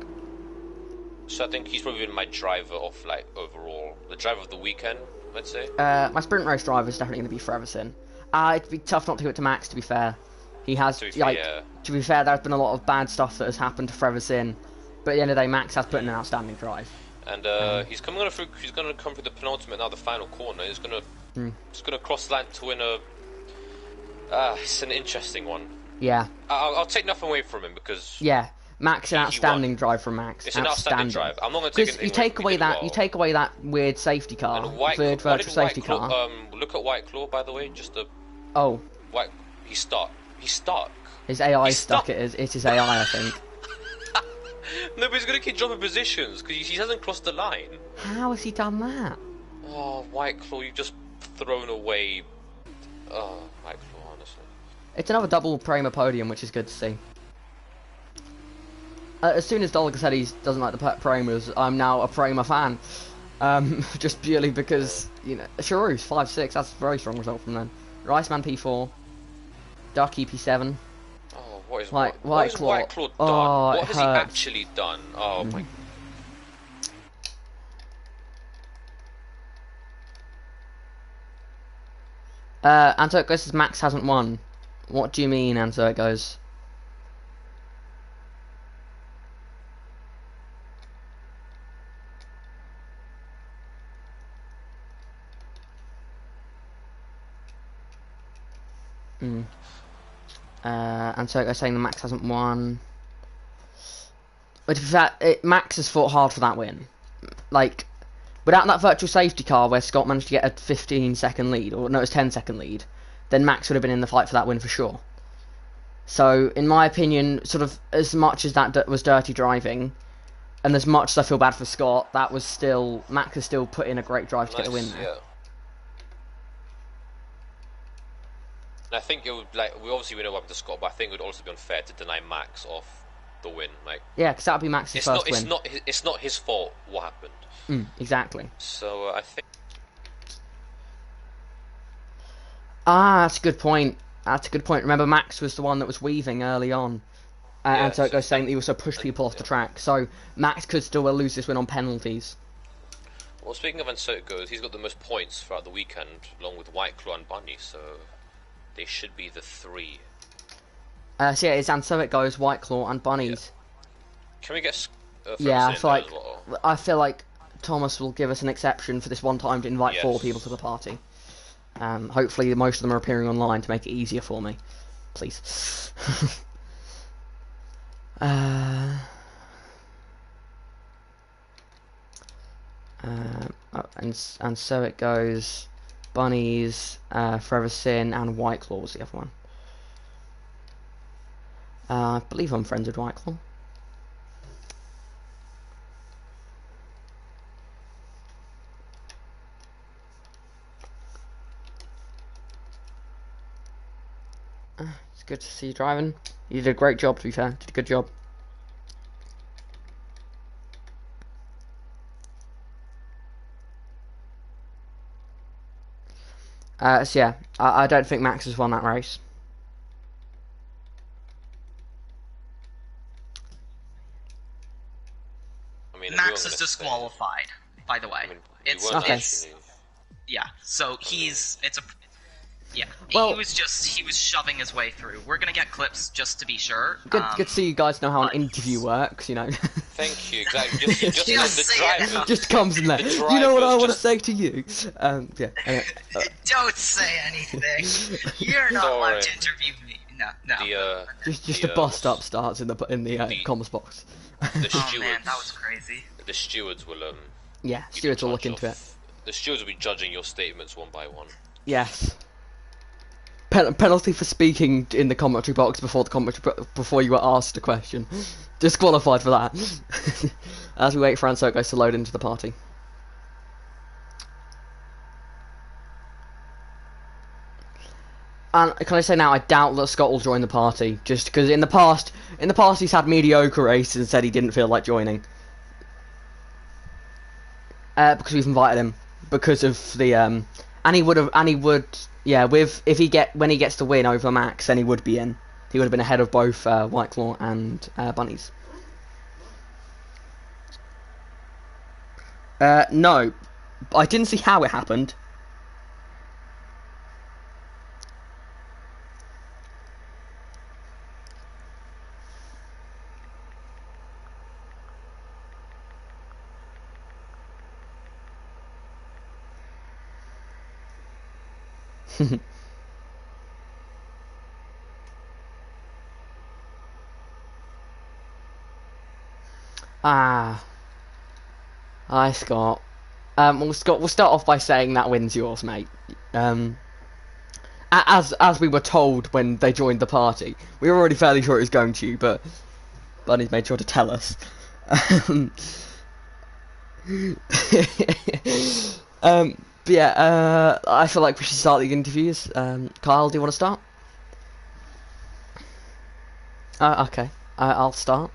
So I think he's probably been my driver of, overall. The driver of the weekend, let's say. My sprint race driver is definitely going to be Ferguson. It'd be tough not to give it to Max, to be fair. He has, to be fair, there's been a lot of bad stuff that has happened to Ferguson, but at the end of the day, Max has put in an outstanding drive. And he's going to come through the penultimate, now the final corner. He's going to cross the line to win a... it's an interesting one. Yeah. I'll take nothing away from him because... Yeah, Max, an outstanding drive from Max. It's an outstanding drive. I'm not going to take anything you take away that. You take away that weird safety car, third virtual safety car. Look at Whiteclaw, by the way. Just the. Oh. He's stuck. He's stuck. His AI stuck. It is. It's his AI, I think. No, but he's going to keep dropping positions because he hasn't crossed the line. How has he done that? Oh, Whiteclaw, you've just thrown away. Oh, Whiteclaw, honestly. It's another double Prema podium, which is good to see. As soon as Dolga said he doesn't like the Premas, I'm now a Prema fan. Just purely because, you know, Charouz 5-6, that's a very strong result from them. Riceman P4, Ducky P7. Oh, what has Whiteclaw done? Oh, what has he actually done? Oh my... Anto, it goes, Max hasn't won. What do you mean, Anto, it goes? And so saying the Max hasn't won. But in fact, Max has fought hard for that win. Like, without that virtual safety car where Scott managed to get a 15-second lead, or no, it was 10-second lead, then Max would have been in the fight for that win for sure. So, in my opinion, sort of as much as that was dirty driving, and as much as I feel bad for Scott, that was still Max has still put in a great drive to get the win there. Yeah. And I think it would we obviously know what happened to Scott, but I think it would also be unfair to deny Max of the win. Yeah, because that would be Max's first win. It's not his fault what happened. Exactly. So I think. That's a good point. That's a good point. Remember, Max was the one that was weaving early on. And so it goes saying that he also pushed people off the track. So Max could still lose this win on penalties. Well, speaking of Anso goes, he's got the most points throughout the weekend, along with Whiteclaw and Bunny, so they should be the three. So yeah, it's Anso it goes, Whiteclaw and Bunnies. Yeah. Can we get I feel like Thomas will give us an exception for this one time to invite 4 people to the party. Hopefully most of them are appearing online to make it easier for me. Please. And so it goes. Bunnies, Forever Sin, and Whiteclaw was the other one. I believe I'm friends with Whiteclaw. It's good to see you driving. You did a great job, to be fair. Did a good job. So yeah, I don't think Max has won that race. I mean, Max is disqualified, by the way. It's okay. Yeah. So yeah. Well- he was shoving his way through. We're gonna get clips just to be sure. Good to see you guys know how an but- interview works, you know. Thank you. Exactly. Just Just like the say it drivers. now. Just comes in there. The You know what I drivers want to just- say to you? Yeah. Anyway, Don't say anything. You're not allowed Sorry. to interview me. No. just the, a bust up starts in the comms box. The Oh stewards. man, that was crazy. The stewards will Yeah, keep stewards will in look charge into it. of- The stewards will be judging your statements one by one. Yes. Penalty for speaking in the commentary box before you were asked a question. Disqualified for that. As we wait for Ansokos to load into the party. And can I say now, I doubt that Scott will join the party, just because in the past he's had mediocre races and said he didn't feel like joining. Because we've invited him because of the and he would yeah, when he gets the win over Max, then he would be in. He would have been ahead of both Whiteclaw and Bunnies. No, I didn't see how it happened. Hi Scott. Scott, we'll start off by saying that win's yours, mate. As we were told when they joined the party, we were already fairly sure it was going to you, but Bunny's made sure to tell us. But yeah, I feel like we should start the interviews. Kyle, do you want to start? Okay, I'll start.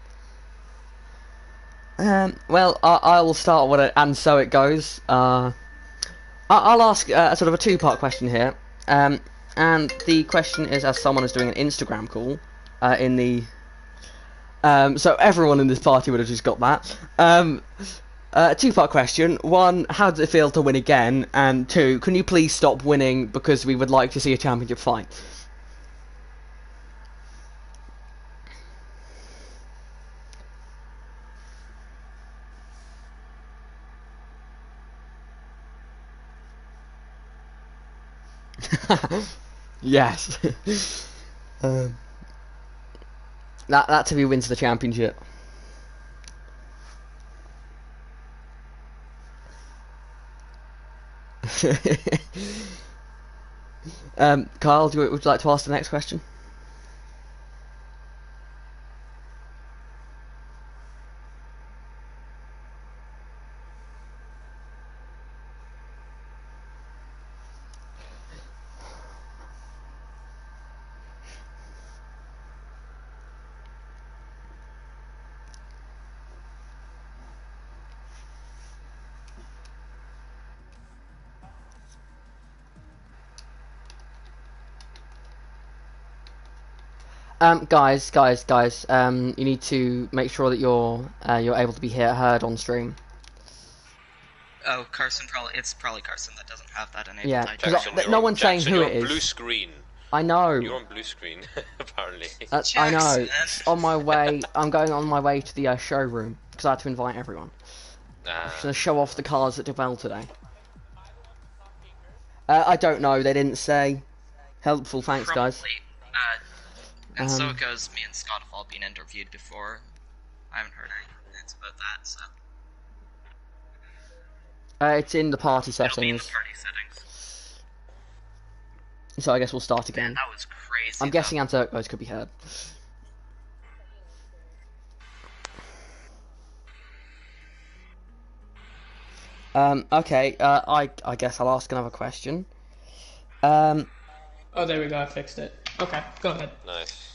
Well, I will start with it, and so it goes. I'll ask sort of a two-part question here. And the question is, as someone is doing an Instagram call, in the... so everyone in this party would have just got that. Two-part question. One, how does it feel to win again? And two, can you please stop winning because we would like to see a championship fight? Yes. That to be wins the championship. Kyle, would you like to ask the next question? Guys, you need to make sure that you're able to be heard on stream. Oh, it's probably Carson that doesn't have that enabled. Yeah, I because don't. no one's saying Jackson, who you're it on is. blue screen. I know. You're on blue screen, apparently. I know. Jackson. It's on my way. I'm going on my way to the showroom because I had to invite everyone. To show off the cars that did well today. I don't know. They didn't say. Helpful, thanks, guys. And so it goes. Me and Scott have all been interviewed before. I haven't heard anything about that, so It's in the party it'll be in the settings, party settings. so I guess we'll start again. Man, that was crazy. I'm guessing Anturcos could be heard. Okay, I guess I'll ask another question. Oh, there we go. I fixed it. Okay, go ahead. Nice.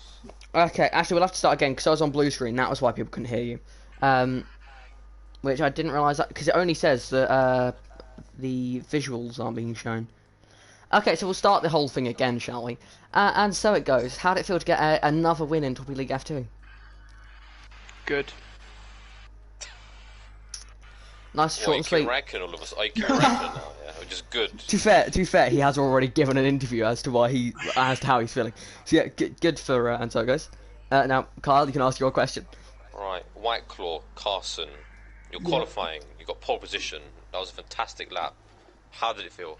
Okay, actually we'll have to start again because I was on blue screen. That was why people couldn't hear you. Which I didn't realise that because it only says that the visuals aren't being shown. Okay, so we'll start the whole thing again, shall we? And so it goes. How did it feel to get another win in Torpedo League F2? Good. Nice, short and IQ sweet. reckon all of us. IQ reckon now. Yeah. which is good. To be fair, he has already given an interview as to how he's feeling. So yeah, good for Antogos. Now, Kyle, you can ask your question. Right, White Claw, Carson, you're qualifying. You got pole position. That was a fantastic lap. How did it feel?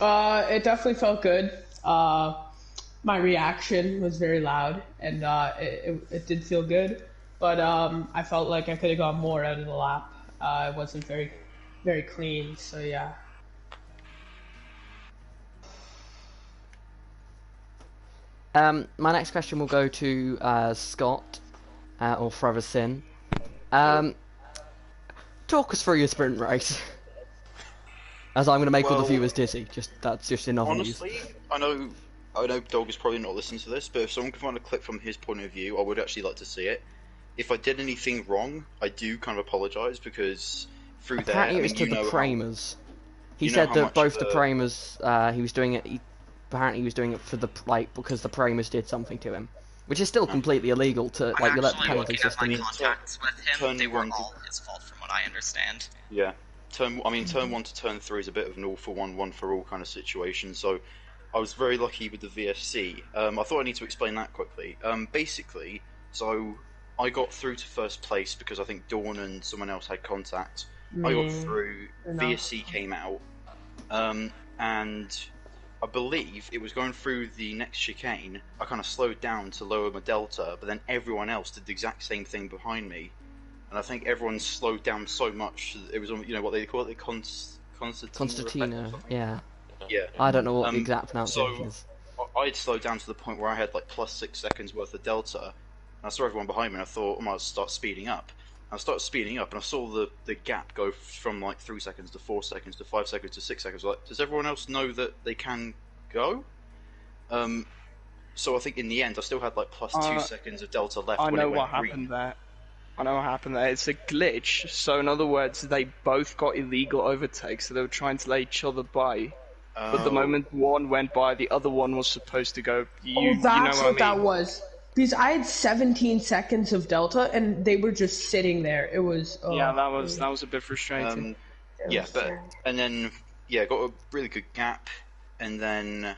It definitely felt good. My reaction was very loud, and it did feel good. But I felt like I could have got more out of the lap. It wasn't very clean. So yeah. My next question will go to Scott, or Forever Sin. Talk us through your sprint race. As I'm going to make all the viewers dizzy. That's just enough news. Honestly, I know Dog is probably not listening to this, but if someone can find a clip from his point of view, I would actually like to see it. If I did anything wrong, I do kind of apologise, because through Apparently there, it was to the Pramers. He said that both the Pramers, he was doing it. Apparently, he was doing it for because the Pramers did something to him, which is still completely illegal to you let the penalty system. Contacts with him, they were all his fault, from what I understand. Yeah, turn 1 to turn 3 is a bit of an all for one for all kind of situation. So, I was very lucky with the VSC. I thought I need to explain that quickly. Basically, so I got through to first place because I think Dawn and someone else had contact. I got through. VSC came out, and I believe it was going through the next chicane. I kind of slowed down to lower my delta, but then everyone else did the exact same thing behind me, and I think everyone slowed down so much that it was, what they call it, Constantino, yeah. Yeah. I don't know what the exact pronunciation is. I had slowed down to the point where I had plus 6 seconds worth of delta, and I saw everyone behind me, and I thought I might start speeding up. I started speeding up, and I saw the gap go from 3 seconds to 4 seconds to 5 seconds to 6 seconds. Does everyone else know that they can go? So I think in the end, I still had plus 2 seconds of delta left. I when know it went what green. happened there. It's a glitch. So in other words, they both got illegal overtakes, so they were trying to let each other by. But the moment one went by, the other one was supposed to go. That's what that was. Because I had 17 seconds of delta, and they were just sitting there. It was. Yeah, that was a bit frustrating. And then got a really good gap, and then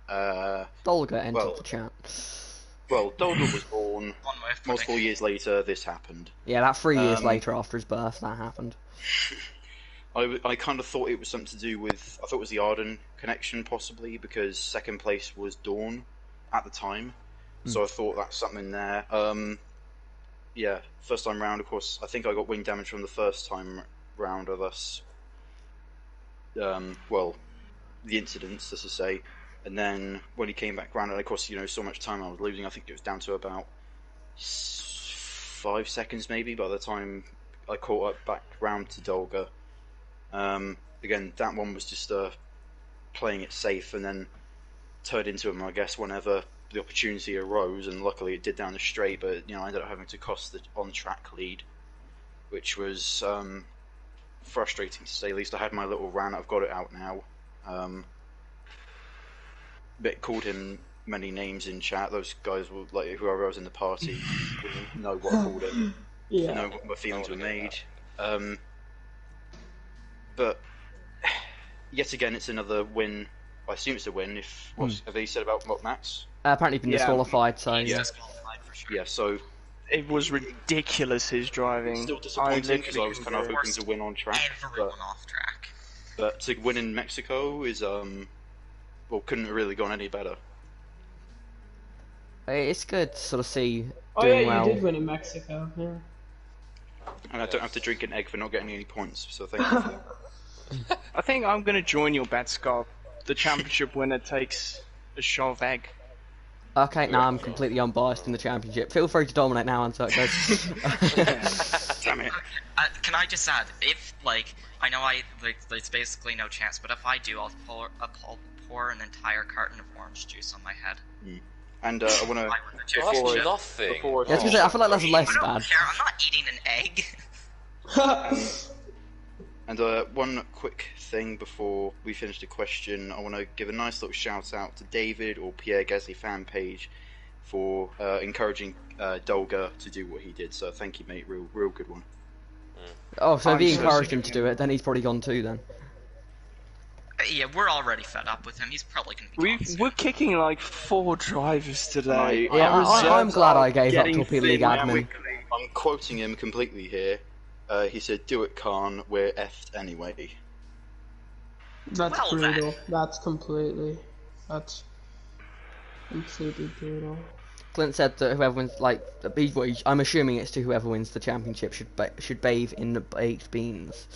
Dolga entered the chat. Well, Dolga was born multiple years later. This happened. Yeah, about 3 years later after his birth, that happened. I kind of thought it was something to do with. I thought it was the Arden connection, possibly, because second place was Dawn at the time. So I thought that's something there. First time round, of course, I think I got wing damage from the first time round of us. The incidents, as I say. And then when he came back round, and of course, so much time I was losing, I think it was down to about 5 seconds maybe by the time I caught up back round to Dolga. Again, that one was just playing it safe, and then turned into him, I guess, whenever the opportunity arose, and luckily it did down the straight, but I ended up having to cost the on-track lead, which was frustrating to say the least. I had my little rant, I've got it out now. But called him many names in chat. Those guys were whoever was in the party wouldn't know what I called him. Yeah. Know what my feelings were made. But yet again, it's another win. I assume it's a win. Have they said about Max? Apparently been disqualified, so He's disqualified for sure. Yeah, so it was ridiculous, his driving. Still disappointing because I was kind of hoping to win on track. Everyone off track. But to win in Mexico is couldn't have really gone any better. It's good to sort of see Oh doing yeah, well. you did win in Mexico. Yeah. And I don't have to drink an egg for not getting any points, so thank you for that. I think I'm going to join your bet, Scott. The championship winner takes a shot of egg. Okay, now I'm completely unbiased in the championship. Feel free to dominate now until it goes. Damn it. Can I just add, if I know there's basically no chance, but if I do, I'll pour an entire carton of orange juice on my head. And I want to. That's nothing. Yeah, I was gonna say, I feel like that's less I don't bad. care, I'm not eating an egg. And one quick thing before we finish the question, I want to give a nice little shout out to David or Pierre Gasly fan page for encouraging Dolga to do what he did. So thank you, mate. Real good one. Oh, so if he encouraged him to do it, then he's probably gone too then. Yeah, we're already fed up with him. He's probably gonna be gone soon. We're kicking like 4 drivers today. No, Yeah, I'm glad I gave up getting Torpedo League thin admin. quickly. I'm quoting him completely here. He said, "Do it, Khan. We're effed anyway." That's Well, brutal. then. That's completely brutal. Clint said that whoever wins, like, I'm assuming it's to whoever wins the championship should bathe in the baked beans.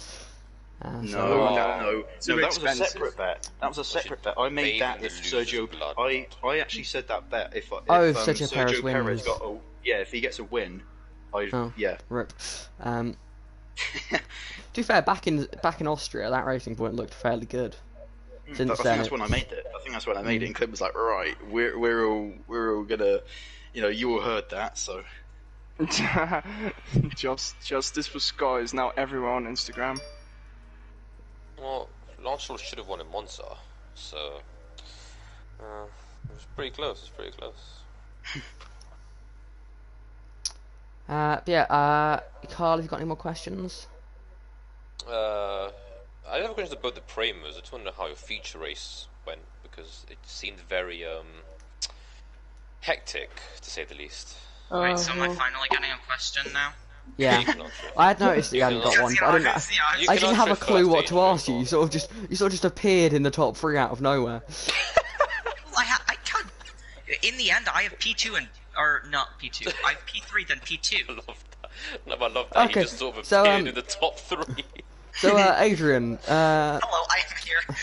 No, Too that was a expensive. separate bet. That was a separate bet. I made bathe that in if the lose Sergio. blood. I actually said that bet if Sergio Perez Perez wins. got if he gets a win, yeah. Rip. To be fair, back in Austria, that racing point looked fairly good. I Since think then, that's when I made it. I think that's when I made it. And Clint was like, "Right, we're all gonna, you all heard that, so." Justice for Scott is now everywhere on Instagram. Well, Lance Stroll should have won in Monza, so it was pretty close. It's pretty close. Carl, have you got any more questions? I have a question about the Primos. I just want to know how your feature race went because it seemed very hectic, to say the least. Right, so am I finally getting a question now? Yeah, You can answer it. I had noticed that you hadn't got one, but I didn't. You I can didn't have answer a it clue first, what to Adrian, ask you. go You sort of just appeared in the top 3 out of nowhere. Well, I can't. In the end, I have P2 or not P2. I have P3 then P2. I love that. No, I love that. Okay, He just sort of so, appeared in the top 3. So, Adrian, Hello, I am here.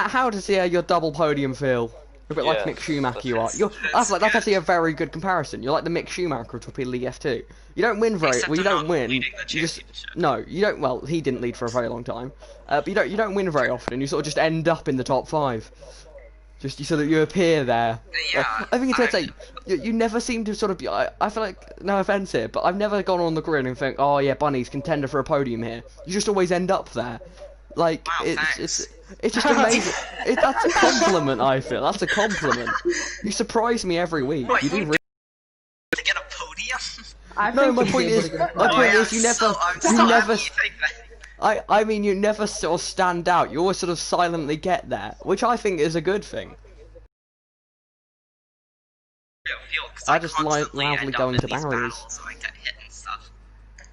how does your double podium feel? A bit like Yeah, Mick Schumacher you are. that's That's actually a very good comparison. You're like the Mick Schumacher of Torpedo League F2. You don't win very Except well. You I'm don't not win. leading the You just championship. no. You don't. Well, he didn't lead for a very long time. But you don't win very often. You sort of just end up in the top 5. Just so that you appear there. Yeah, I think it's fair to say you never seem to sort of be. I feel like, no offense here, but I've never gone on the grid and think, oh yeah, Bunny's contender for a podium here. You just always end up there. Like Wow, it's just amazing. That's a compliment. I feel that's a compliment. You surprise me every week. Wait, You do. to get a podium? I No, think my he'd point be able is, to get my one. point yeah, is, you never, I'm so you happy never. you think that. I mean, you never sort of stand out. You always sort of silently get there, which I think is a good thing. I just like loudly going to barriers. So I get hit and stuff.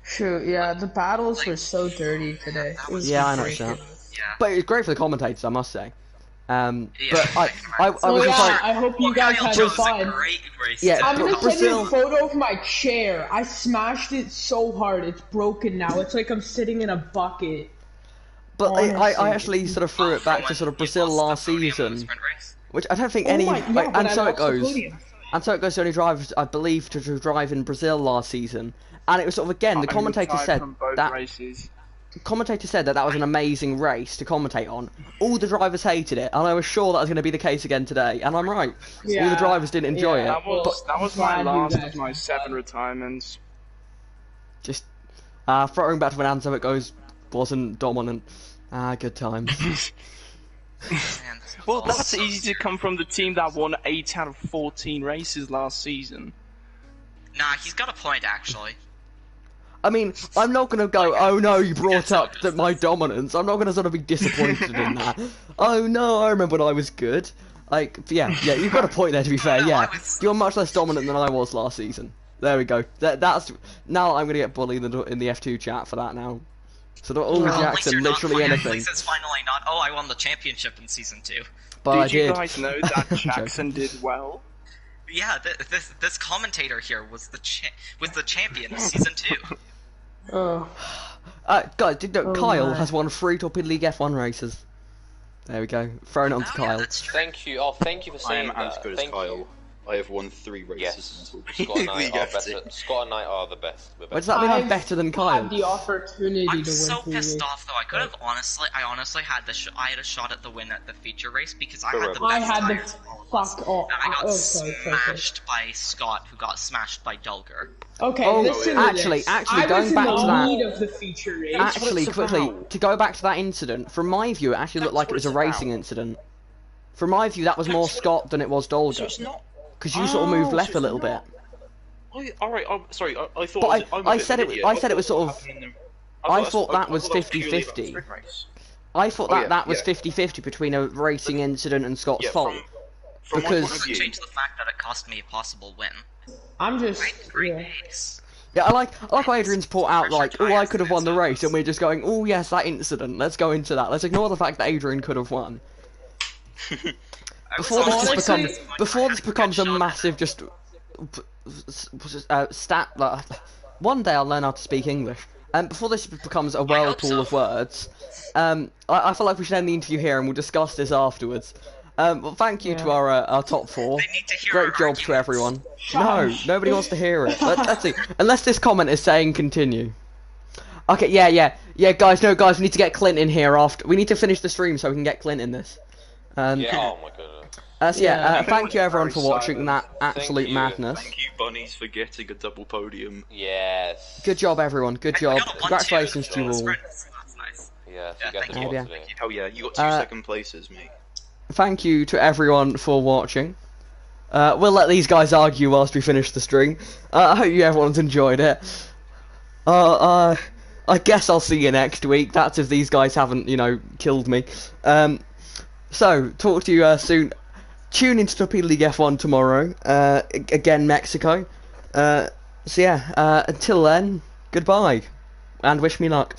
Shoot, yeah, the battles were so dirty today. It was Yeah, I know ridiculous. that. Yeah. But it's great for the commentators, I must say. Yeah. But I Oh was just yeah, like, I hope you Well, guys Kyle had chose fun. a great race. Yeah, I'm gonna send you Brazil- a photo of my chair. I smashed it so hard, it's broken now. It's like I'm sitting in a bucket. but I honestly. actually sort of threw it back to sort of Brazil last season, which I don't think any. Oh my, yeah, but And I so it lost the goes. podium. And so it goes to only drivers, I believe, to drive in Brazil last season. And it was sort of again, the I'm commentator retired said from both that races. that was an amazing race to commentate on. All the drivers hated it, and I was sure that was going to be the case again today. And I'm right. All the Yeah, drivers didn't enjoy yeah. it. That was my glad you last guys of my had 7 fun. retirements. Just throwing back to when Anzo it goes wasn't dominant. Good times. Well, that's easy to come from the team that won 8 out of 14 races last season. Nah, he's got a point actually. I mean, I'm not going to go, oh no, you brought up my dominance. I'm not going to sort of be disappointed in that. Oh no, I remember when I was good. Like, yeah, you've got a point there, to be fair, No, yeah. I was- You're much less dominant than I was last season. There we go. That's now I'm going to get bullied in the F2 chat for that now. So all Well, at least Jackson, you're not literally finally- anything. At least it's finally not. Oh, I won the championship in season 2. But I Did you did. guys know that Jackson did well? Yeah, this commentator here was the champion of season 2. Oh, Guys, did you know Oh Kyle my. has won 3 Torpedo League F1 races? There we go. Throwing it on to Oh, yeah, Kyle. that's true. Thank you. Oh, thank you for I saying am that. as good as Thank Kyle. you. I have won 3 races. Yes, in Scott and I League are FT. better. Scott and I are the best. We're What does better. that mean I'm I've better than had Kyle? the opportunity I'm to win so 3 pissed races. off though. I honestly had I had a shot at the win at the feature race because I had the best Correct. I had the tires of all of us. fuck off. And I got sorry. smashed by Scott, who got smashed by Dulger. Okay, Oh, listen to actually, this. actually, I going was back in to the that- lead of the feature race. Actually, it's quickly, about. to go back to that incident, from my view, it actually looked like it was a That's what it's racing about. incident. From my view, that was more That's what- Scott than it was So Dolger. it's not. Because you sort of moved Oh, left so a little it's bit. not- Alright, I'm sorry, I thought. But I'm a I bit said of an it- idiot. I said it was thought sort of- happened in the- I thought that I was thought that was purely about 50-50. sprint race. I thought Oh, that yeah, that was yeah. 50-50 between a racing incident and Scott's Yeah, fault. from my Because- point of view, Change the fact that it cost me a possible win. I'm just Great yeah. pace. Yeah, I like how Adrian's put out like, oh, I could have won the race, and we're just going, oh yes, that incident. Let's go into that. Let's ignore the fact that Adrian could have won. Before this becomes a massive just stat. One day I'll learn how to speak English. And before this becomes a whirlpool of words, I feel like we should end the interview here, and we'll discuss this afterwards. Well, thank you to our top four. They need to hear Great our job to arguments. everyone. No, nobody wants to hear it. Let's see. Unless this comment is saying continue. Okay, yeah, guys, we need to get Clint in here after. We need to finish the stream so we can get Clint in this. Yeah, oh my goodness. Thank you everyone for Very watching silent. that absolute you. madness. thank you, bunnies, for getting a double podium. Yes. Good job, everyone. Good I job. got a 1-2 Congratulations to you all. sprint, so that's nice. Yeah, Yeah, forget thank the you. one Yeah. today. Hell yeah, you got 2 second places, mate. Thank you to everyone for watching. We'll let these guys argue whilst we finish the stream. I hope everyone's enjoyed it. I guess I'll see you next week. That's if these guys haven't, killed me. So, talk to you soon. Tune into Torpedo League F1 tomorrow. Again, Mexico. Until then, goodbye. And wish me luck.